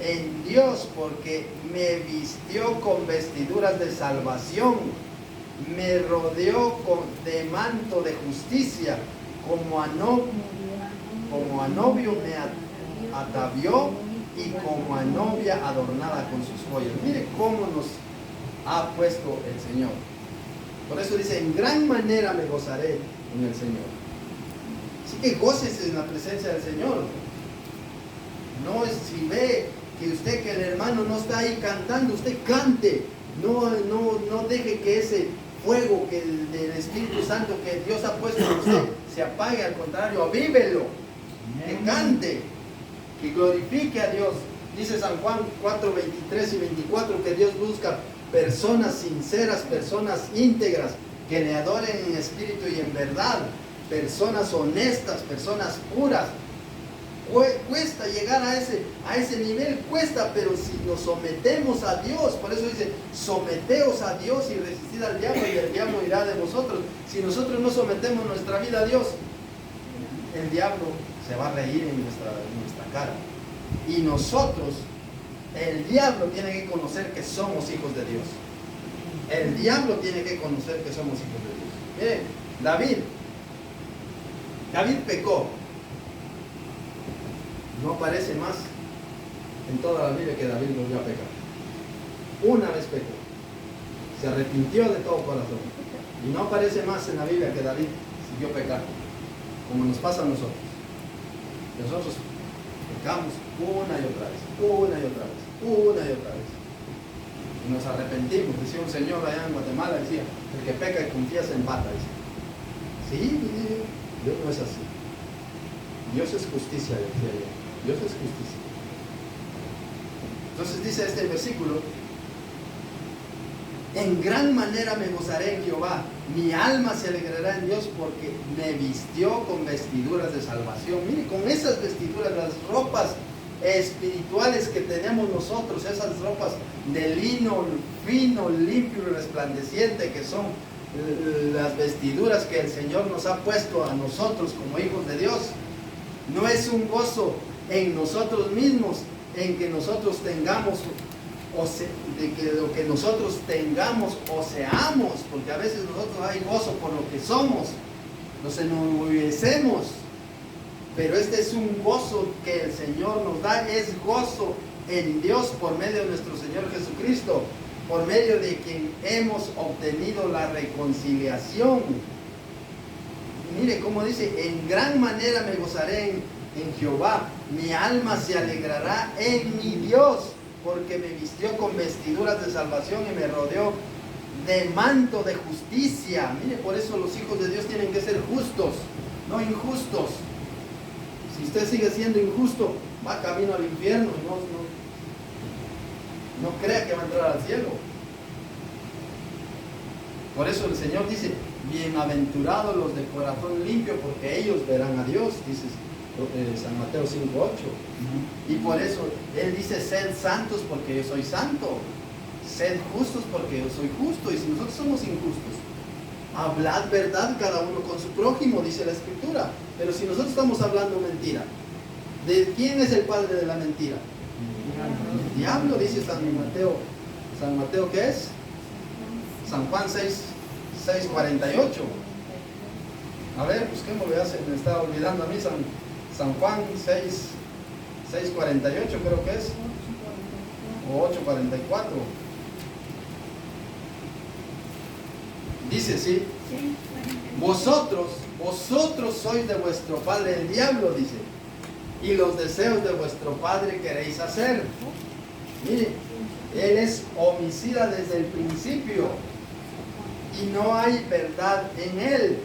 en Dios, porque me vistió con vestiduras de salvación me rodeó de manto de justicia, como a novio me atavió y como a novia adornada con sus joyas. Mire cómo nos ha puesto el Señor. Por eso dice, en gran manera me gozaré en el Señor. Así que gócese en la presencia del Señor. No es, si ve que el hermano no está ahí cantando, usted cante. No deje que ese fuego del Espíritu Santo que Dios ha puesto en usted se apague. Al contrario, avívelo, que cante, que glorifique a Dios. Dice San Juan 4, 23 y 24 que Dios busca personas sinceras, personas íntegras, que le adoren en espíritu y en verdad, personas honestas, personas puras. Cuesta llegar a ese nivel, cuesta, pero si nos sometemos a Dios, por eso dice, someteos a Dios y resistid al diablo y el diablo irá de vosotros. Si nosotros no sometemos nuestra vida a Dios, el diablo se va a reír en nuestra cara. Y nosotros, el diablo tiene que conocer que somos hijos de Dios. El diablo tiene que conocer que somos hijos de Dios. David pecó. No aparece más en toda la Biblia que David volvió a pecar. Una vez pecó. Se arrepintió de todo corazón. Y no aparece más en la Biblia que David siguió pecando. Como nos pasa a nosotros. Nosotros pecamos una y otra vez. Y nos arrepentimos. Decía un señor allá en Guatemala, decía, el que peca y confía se empata. Sí, Dios no es así. Dios es justicia, decía yo. Dios es justicia. Entonces dice este versículo, en gran manera me gozaré en Jehová, mi alma se alegrará en Dios porque me vistió con vestiduras de salvación. Mire, con esas vestiduras, las ropas espirituales que tenemos nosotros, esas ropas de lino fino, limpio y resplandeciente, que son las vestiduras que el Señor nos ha puesto a nosotros como hijos de Dios. No es un gozo en nosotros mismos, en que nosotros tengamos de que lo que nosotros tengamos o seamos, porque a veces nosotros hay gozo por lo que somos, nos enorgullecemos, pero este es un gozo que el Señor nos da, es gozo en Dios por medio de nuestro Señor Jesucristo, por medio de quien hemos obtenido la reconciliación. Mire cómo dice, en gran manera me gozaré en Jehová, mi alma se alegrará en mi Dios, porque me vistió con vestiduras de salvación y me rodeó de manto de justicia. Mire, por eso los hijos de Dios tienen que ser justos, no injustos. Si usted sigue siendo injusto, va camino al infierno, no crea que va a entrar al cielo. Por eso el Señor dice, bienaventurados los de corazón limpio, porque ellos verán a Dios, dice San Mateo 5:8. Y por eso Él dice, sed santos porque yo soy santo, sed justos porque yo soy justo. Y si nosotros somos injustos, hablad verdad cada uno con su prójimo, dice la Escritura. Pero si nosotros estamos hablando mentira, ¿de quién es el padre de la mentira? El diablo, dice San Mateo. ¿San Mateo qué es? San Juan 6:48. A ver, busquémoslo, ya se me está olvidando a mí. San Juan 6:48 creo que es, o 8:44. Dice, sí, vosotros sois de vuestro padre el diablo, dice, y los deseos de vuestro padre queréis hacer. Mire, él es homicida desde el principio y no hay verdad en él,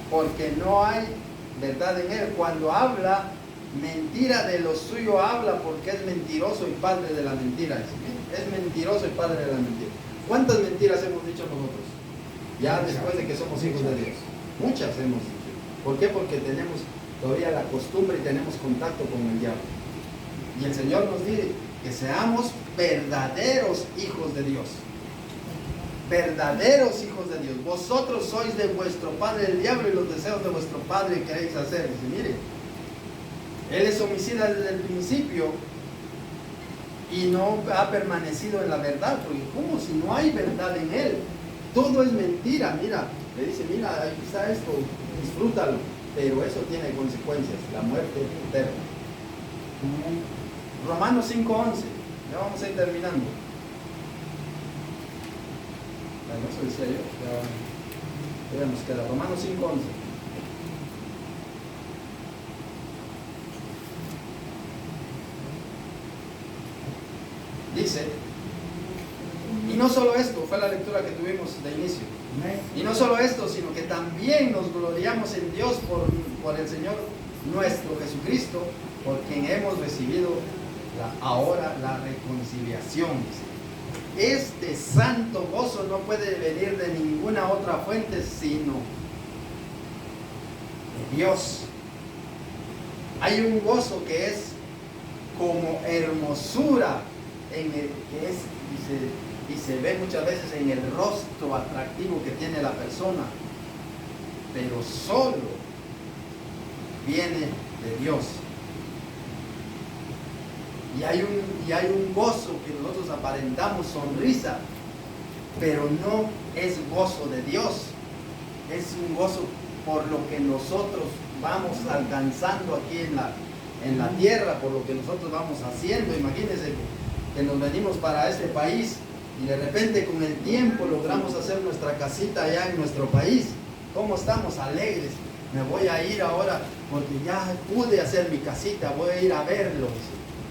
porque no hay verdad en él. Cuando habla mentira, de lo suyo habla, porque es mentiroso y padre de la mentira. Es mentiroso y padre de la mentira. ¿Cuántas mentiras hemos dicho nosotros? Ya después de que somos hijos de Dios. Muchas hemos dicho. ¿Por qué? Porque tenemos todavía la costumbre y tenemos contacto con el diablo. Y el Señor nos dice que seamos verdaderos hijos de Dios. Verdaderos hijos de Dios. Vosotros sois de vuestro padre el diablo y los deseos de vuestro padre queréis hacer. Dice, mire, él es homicida desde el principio y no ha permanecido en la verdad, porque ¿cómo si no hay verdad en él? Todo es mentira. Mira, le dice, mira, ahí está esto, disfrútalo, pero eso tiene consecuencias, la muerte eterna. Romanos 5:11, ya vamos a ir terminando. Bueno, eso decía yo, ya nos queda. Romanos 5:11. Dice, y no solo esto, fue la lectura que tuvimos de inicio, y no solo esto, sino que también nos gloriamos en Dios por el Señor nuestro Jesucristo, por quien hemos recibido ahora la reconciliación. Este santo gozo no puede venir de ninguna otra fuente sino de Dios. Hay un gozo que es como hermosura y se ve muchas veces en el rostro atractivo que tiene la persona, pero solo viene de Dios. Y hay un gozo que nosotros aparentamos sonrisa, pero no es gozo de Dios. Es un gozo por lo que nosotros vamos alcanzando aquí en la tierra, por lo que nosotros vamos haciendo. Imagínense que nos venimos para este país y de repente con el tiempo logramos hacer nuestra casita allá en nuestro país. ¿Cómo estamos alegres? Me voy a ir ahora porque ya pude hacer mi casita, voy a ir a verlos.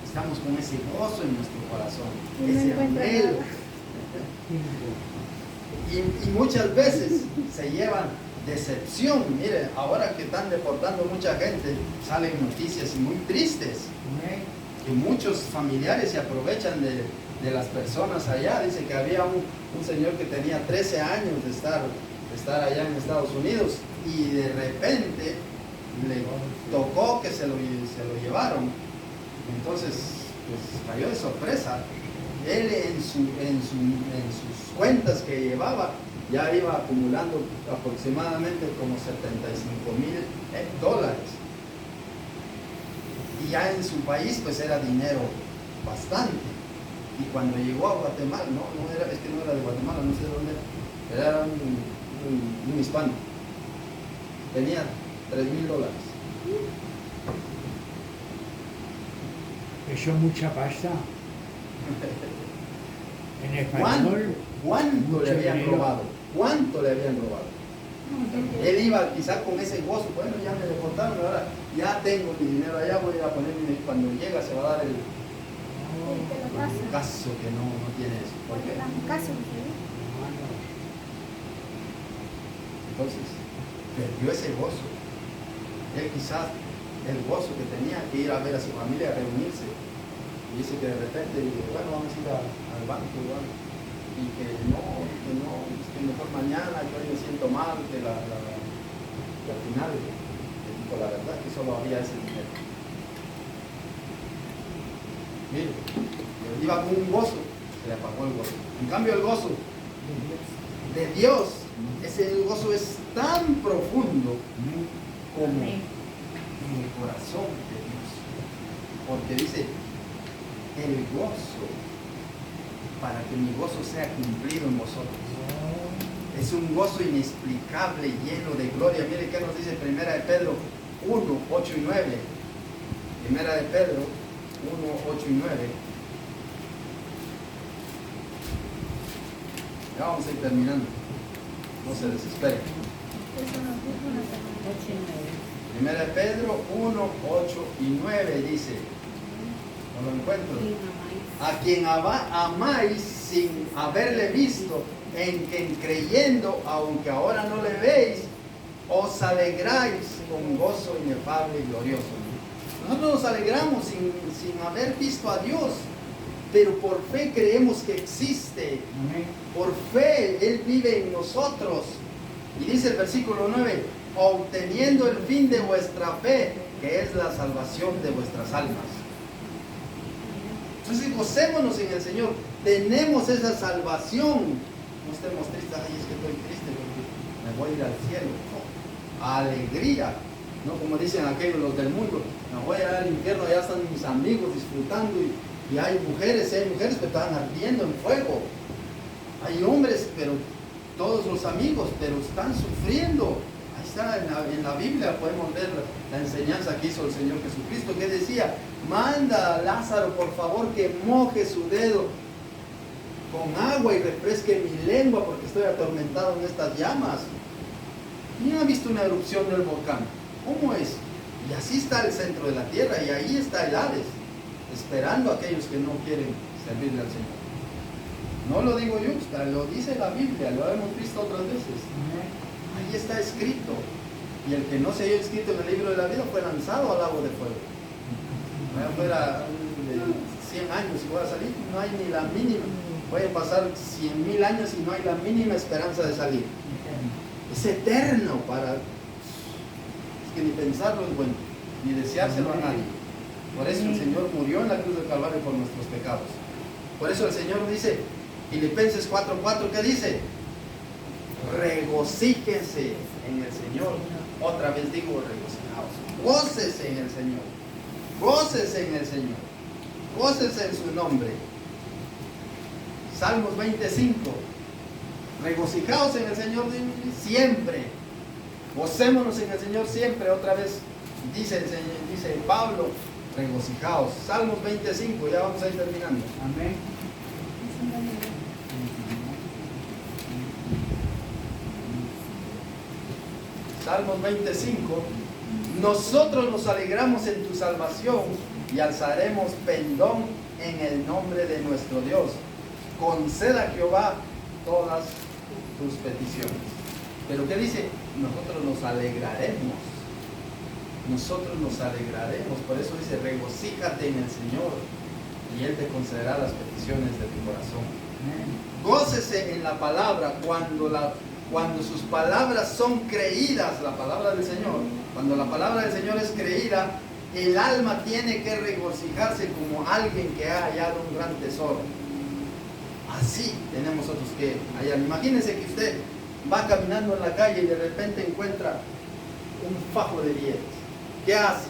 Estamos con ese gozo en nuestro corazón, ese anhelo. Y muchas veces se llevan decepción. Mire, ahora que están deportando mucha gente, salen noticias muy tristes. Que muchos familiares se aprovechan de las personas allá. Dice que había un señor que tenía 13 años de estar allá en Estados Unidos y de repente le tocó que se lo llevaron. Entonces, pues cayó de sorpresa. Él en sus cuentas que llevaba ya iba acumulando aproximadamente como $75,000. Y ya en su país pues era dinero bastante. Y cuando llegó a Guatemala, es que no era de Guatemala, no sé de dónde era un hispano. Tenía $3,000. Eso es mucha pasta. En español. ¿Cuánto le habían dinero. robado? ¿Cuánto le habían robado? Él iba quizás con ese gozo, bueno, ya me deportaron, ahora ya tengo mi dinero allá, voy a poner cuando llega se va a dar el caso que no tiene eso. ¿Por qué? Entonces, perdió ese gozo. Él quizás el gozo que tenía que ir a ver a su familia, a reunirse. Y dice que de repente, bueno, vamos a ir al banco, igual. Y que mejor mañana, que hoy me siento mal, que al final le dijo la verdad, que solo había ese dinero. Mire, iba con un gozo, se le apagó el gozo. En cambio el gozo de Dios, ese gozo es tan profundo como en el corazón de Dios. Porque dice, el gozo, para que mi gozo sea cumplido en vosotros. Es un gozo inexplicable, lleno de gloria. Mire qué nos dice 1 de Pedro 1, 8 y 9. 1 de Pedro 1, 8 y 9. Ya vamos a ir terminando. No se desesperen. 1 de Pedro 1, 8 y 9 dice, no lo encuentro. A quien amáis sin haberle visto, en quien creyendo, aunque ahora no le veis, os alegráis con gozo inefable y glorioso. Nosotros nos alegramos sin haber visto a Dios, pero por fe creemos que existe. Por fe Él vive en nosotros. Y dice el versículo 9, obteniendo el fin de vuestra fe, que es la salvación de vuestras almas. Entonces gocémonos en el Señor. Tenemos esa salvación. No estemos tristes, ay, es que estoy triste porque me voy a ir al cielo. No. Alegría. No como dicen aquellos los del mundo, me voy a ir al infierno, allá están mis amigos disfrutando y Y hay mujeres que están ardiendo en fuego. Hay hombres, pero todos los amigos, pero están sufriendo. Ahí está en la Biblia, podemos ver la enseñanza que hizo el Señor Jesucristo, que decía: manda a Lázaro por favor que moje su dedo con agua y refresque mi lengua porque estoy atormentado en estas llamas. ¿Quién ha visto una erupción del volcán? ¿Cómo es? Y así está el centro de la tierra, y ahí está el Hades, esperando a aquellos que no quieren servirle al Señor. No lo digo yo, lo dice la Biblia, lo hemos visto otras veces. Ahí está escrito. Y el que no se haya escrito en el libro de la vida fue lanzado al lago de fuego. Allá fuera de 100 años y voy a salir, no hay ni la mínima. Pueden pasar 100,000 años y no hay la mínima esperanza de salir. Es eterno para... Es que ni pensarlo es bueno, ni deseárselo a nadie. Por eso el Señor murió en la cruz del Calvario por nuestros pecados. Por eso el Señor dice, Filipenses 4:4, ¿qué dice? Regocíjense en el Señor. Otra vez digo, regocijaos. Gócese en el Señor. Gócese en el Señor. Gócese en su nombre. Salmos 25. Regocijaos en el Señor siempre. Gocémonos en el Señor siempre. Otra vez dice Pablo, regocijaos. Salmos 25, ya vamos a ir terminando. Amén. Salmos 25. Nosotros nos alegramos en tu salvación y alzaremos pendón en el nombre de nuestro Dios. Conceda a Jehová todas tus peticiones. Pero ¿qué dice? Nosotros nos alegraremos. Nosotros nos alegraremos. Por eso dice, regocíjate en el Señor y Él te concederá las peticiones de tu corazón. Gócese en la palabra cuando sus palabras son creídas, la palabra del Señor. Cuando la palabra del Señor es creída, el alma tiene que regocijarse como alguien que ha hallado un gran tesoro. Así tenemos nosotros que hallar. Imagínense que usted va caminando en la calle y de repente encuentra un fajo de billetes. ¿Qué hace?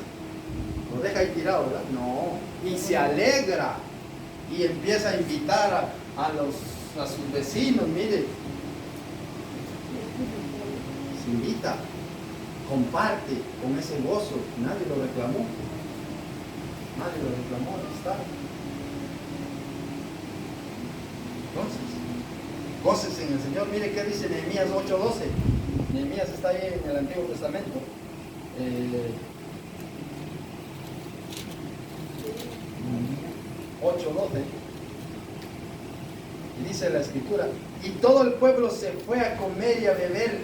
¿Lo deja ahí tirado, verdad? No. Y se alegra y empieza a invitar a sus vecinos. Mire, se invita, comparte con ese gozo. Nadie lo reclamó. Nadie lo reclamó. Ahí está. Entonces, gócese en el Señor. Mire qué dice Nehemías 8:12. Nehemías está ahí en el Antiguo Testamento. 8:12. Y dice la Escritura: y todo el pueblo se fue a comer y a beber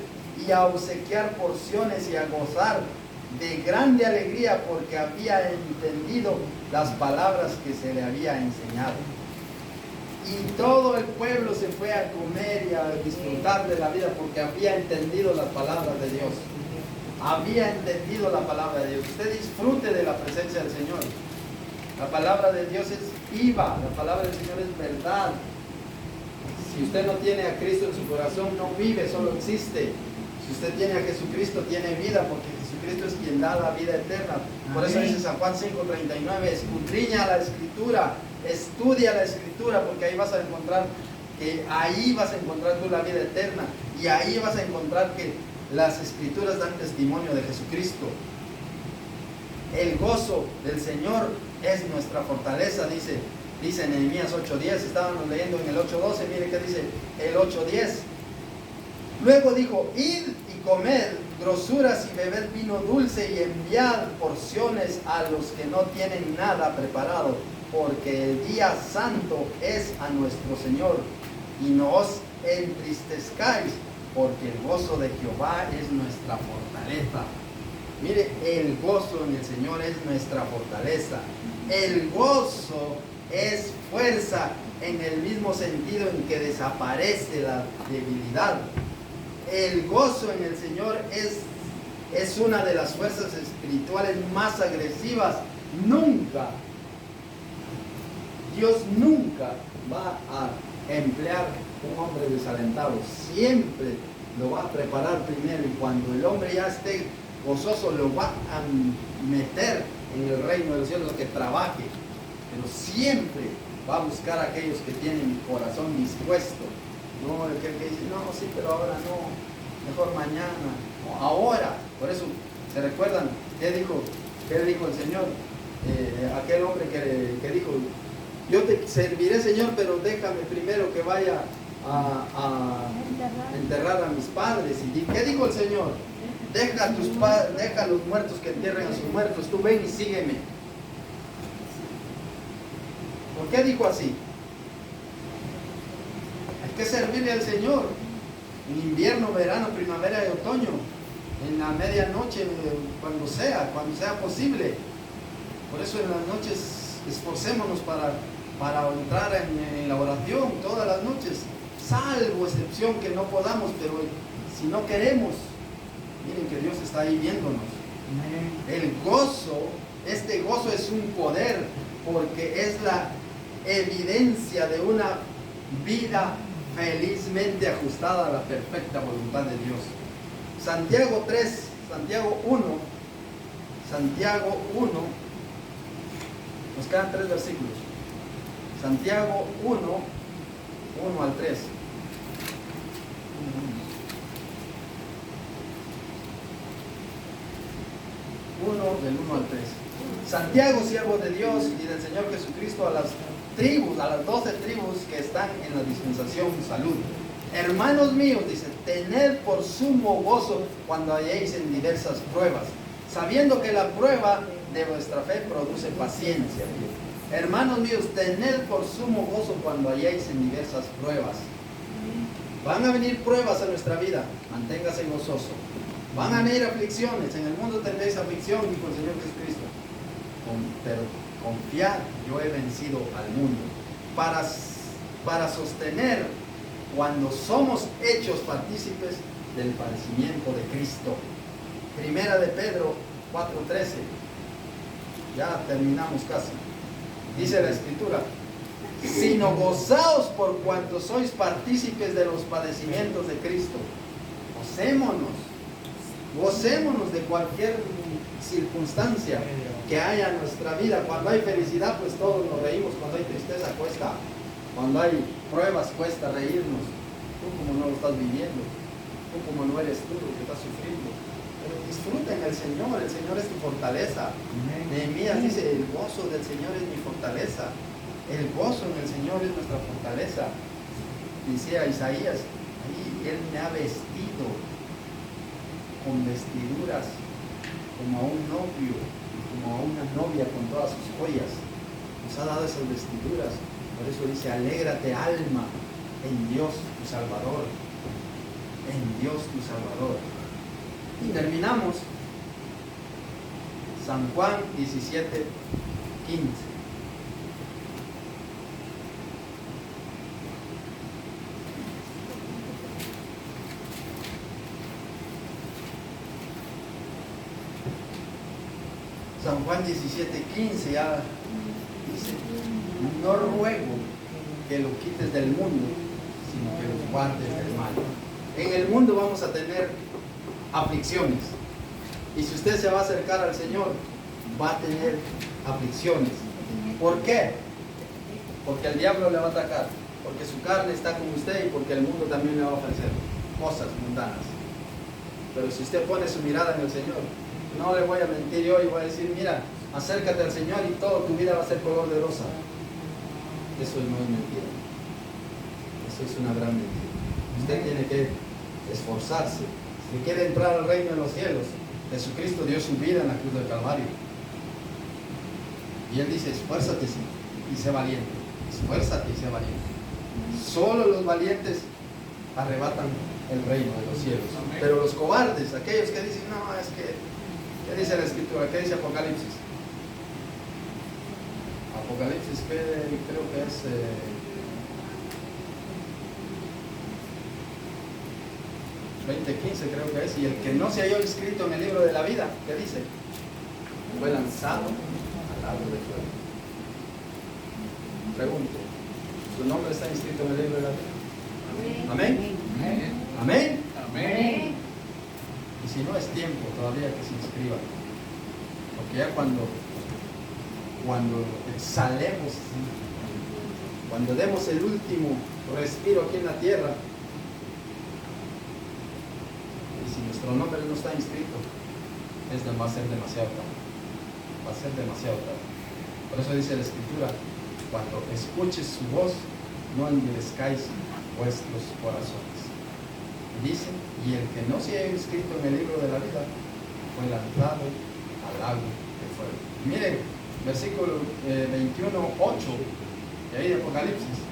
y a obsequiar porciones y a gozar de grande alegría porque había entendido las palabras que se le había enseñado. Y todo el pueblo se fue a comer y a disfrutar de la vida porque había entendido las palabras de Dios. Había entendido la palabra de Dios. Usted disfrute de la presencia del Señor. La palabra de Dios es viva. La palabra del Señor es verdad. Si usted no tiene a Cristo en su corazón, no vive, solo existe. Si usted tiene a Jesucristo, tiene vida, porque Jesucristo es quien da la vida eterna. Por eso dice San Juan 5:39, escudriña la Escritura, estudia la Escritura, porque ahí vas a encontrar tú la vida eterna, y ahí vas a encontrar que las Escrituras dan testimonio de Jesucristo. El gozo del Señor es nuestra fortaleza, dice Nehemías 8:10. Estábamos leyendo en el 8:12, mire qué dice el 8:10. Luego dijo, id y comed grosuras y bebed vino dulce y enviad porciones a los que no tienen nada preparado, porque el día santo es a nuestro Señor, y no os entristezcáis, porque el gozo de Jehová es nuestra fortaleza. Mire, el gozo en el Señor es nuestra fortaleza. El gozo es fuerza en el mismo sentido en que desaparece la debilidad. El gozo en el Señor es una de las fuerzas espirituales más agresivas. Dios nunca va a emplear un hombre desalentado. Siempre lo va a preparar primero, y cuando el hombre ya esté gozoso, lo va a meter en el reino de los cielos, que trabaje. pero siempre va a buscar a aquellos que tienen corazón dispuesto. No el que dice, no, sí, pero ahora no, mejor mañana, no, ahora. Por eso, ¿se recuerdan qué dijo el Señor? Aquel hombre que dijo, yo te serviré, Señor, pero déjame primero que vaya a enterrar a mis padres. ¿Y qué dijo el Señor? Deja a los muertos que entierren a sus muertos, tú ven y sígueme. ¿Por qué dijo así? Hay que servirle al Señor en invierno, verano, primavera y otoño, en la medianoche, cuando sea posible. Por eso en las noches esforcémonos para entrar en la oración todas las noches, salvo excepción que no podamos, pero si no queremos, miren que Dios está ahí viéndonos. El gozo, este gozo es un poder, porque es la evidencia de una vida felizmente ajustada a la perfecta voluntad de Dios. Santiago 1, nos quedan 3 versículos. Santiago 1, 1 al 3. Del 1 al 3. Santiago, siervo de Dios y del Señor Jesucristo, a las 12 tribus que están en la dispensación, salud. Hermanos míos, dice, tened por sumo gozo cuando halléis en diversas pruebas, sabiendo que la prueba de vuestra fe produce paciencia. Hermanos míos, tened por sumo gozo cuando halléis en diversas pruebas. Van a venir pruebas a nuestra vida, manténgase gozoso. Van a venir aflicciones, en el mundo tendréis aflicción, dijo el Señor Jesucristo. Pero confiad, yo he vencido al mundo. Para sostener cuando somos hechos partícipes del padecimiento de Cristo. Primera de Pedro 4:13. Ya terminamos casi. Dice la Escritura, sino gozaos por cuanto sois partícipes de los padecimientos de Cristo. Gocémonos de cualquier circunstancia que haya en nuestra vida. Cuando hay felicidad, pues todos nos reímos. Cuando hay tristeza, cuesta. Cuando hay pruebas, cuesta reírnos. Tú como no lo estás viviendo, tú como no eres tú el que estás sufriendo. Pero disfruta en el Señor es tu fortaleza. Nehemías dice, el gozo del Señor es mi fortaleza. El gozo en el Señor es nuestra fortaleza. Dice a Isaías, ahí Él me ha vestido con vestiduras como a un novio, como a una novia con todas sus joyas. Nos ha dado esas vestiduras. Por eso dice, alégrate alma en Dios tu Salvador. En Dios tu Salvador. Y terminamos. San Juan 17:15. San Juan 17:15 ya dice, no ruego que lo quites del mundo, sino que los guardes del mal. En el mundo vamos a tener aflicciones. Y si usted se va a acercar al Señor, va a tener aflicciones. ¿Por qué? Porque el diablo le va a atacar, porque su carne está con usted y porque el mundo también le va a ofrecer cosas mundanas. Pero si usted pone su mirada en el Señor, no le voy a mentir yo y voy a decir, mira, acércate al Señor y toda tu vida va a ser color de rosa. Eso no es mentira. Eso es una gran mentira. Usted tiene que esforzarse. Si quiere entrar al reino de los cielos, Jesucristo dio su vida en la cruz del Calvario. Y Él dice, esfuérzate y sé valiente. Esfuérzate y sé valiente. Solo los valientes arrebatan el reino de los cielos. Pero los cobardes, aquellos que dicen, no, es que, ¿qué dice la Escritura? ¿Qué dice Apocalipsis? Apocalipsis creo que es 20:15 creo que es, y el que no se halló inscrito en el libro de la vida, ¿qué dice? Fue lanzado al lago de fuego. Pregunto, ¿su nombre está inscrito en el libro de la vida? Amén. Amén. Amén. Amén. Y si no, es tiempo todavía que se inscriban, porque ya cuando cuando exhalemos, cuando demos el último respiro aquí en la tierra, y si nuestro nombre no está inscrito, va a ser demasiado tarde. Va a ser demasiado tarde. Por eso dice la Escritura, cuando escuches su voz, no endurezcáis vuestros corazones. Dice, y el que no se haya inscrito en el libro de la vida fue lanzado al lago de fuego. Miren, versículo 21:8 de ahí de Apocalipsis.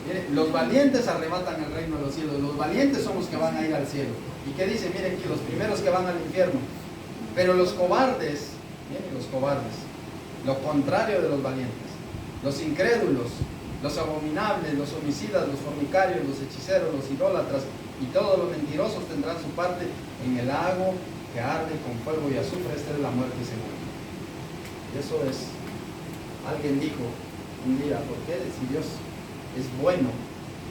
Miren, los valientes arrebatan el reino de los cielos. Los valientes son los que van a ir al cielo. ¿Y qué dice? Miren, que los primeros que van al infierno. Pero los cobardes, miren, los cobardes, lo contrario de los valientes, los incrédulos, los abominables, los homicidas, los fornicarios, los hechiceros, los idólatras y todos los mentirosos tendrán su parte en el lago que arde con fuego y azufre. Esta es la muerte segunda. Y eso es, alguien dijo un día, ¿por qué si Dios es bueno,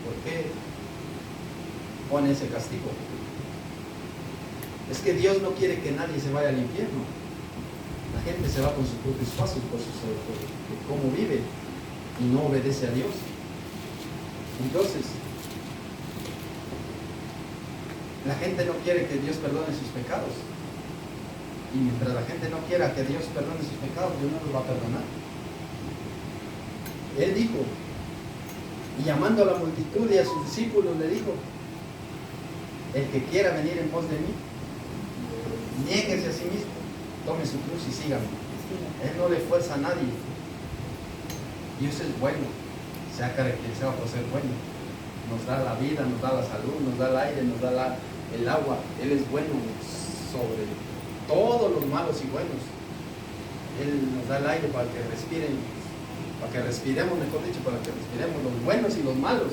por qué pone ese castigo? Es que Dios no quiere que nadie se vaya al infierno. La gente se va con sus propios pasos, por cómo vive y no obedece a Dios. Entonces, la gente no quiere que Dios perdone sus pecados. Y mientras la gente no quiera que Dios perdone sus pecados, Dios no los va a perdonar. Él dijo, y llamando a la multitud y a sus discípulos, le dijo, el que quiera venir en pos de mí, niéguese a sí mismo, tome su cruz y sígame. Él no le fuerza a nadie. Dios es bueno, se ha caracterizado por ser bueno. Nos da la vida, nos da la salud, nos da el aire, nos da el agua. Él es bueno sobre todos los malos y buenos. Él nos da el aire para que respiren, para que respiremos, mejor dicho, para que respiremos los buenos y los malos.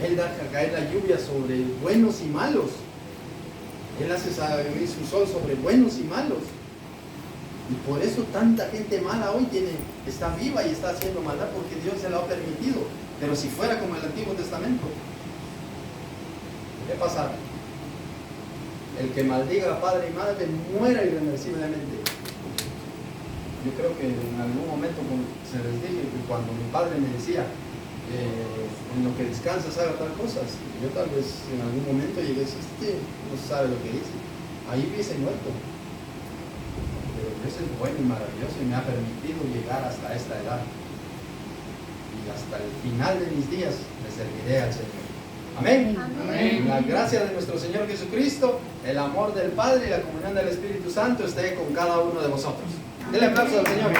Él da caer la lluvia sobre buenos y malos. Él hace salir su sol sobre buenos y malos. Y por eso tanta gente mala hoy está viva y está haciendo maldad, porque Dios se lo ha permitido. Pero si fuera como el Antiguo Testamento, ¿qué pasará? El que maldiga a padre y madre muera irreversiblemente. Yo creo que en algún momento se les dije que cuando mi padre me decía, en lo que descansas haga tal cosas, yo tal vez en algún momento llegué a decir, este no sabe lo que dice, ahí hubiese muerto. Pero Dios es bueno y maravilloso y me ha permitido llegar hasta esta edad, y hasta el final de mis días le serviré al Señor. Amén. Amén. La gracia de nuestro Señor Jesucristo, el amor del Padre y la comunión del Espíritu Santo esté con cada uno de vosotros. Denle aplauso al Señor.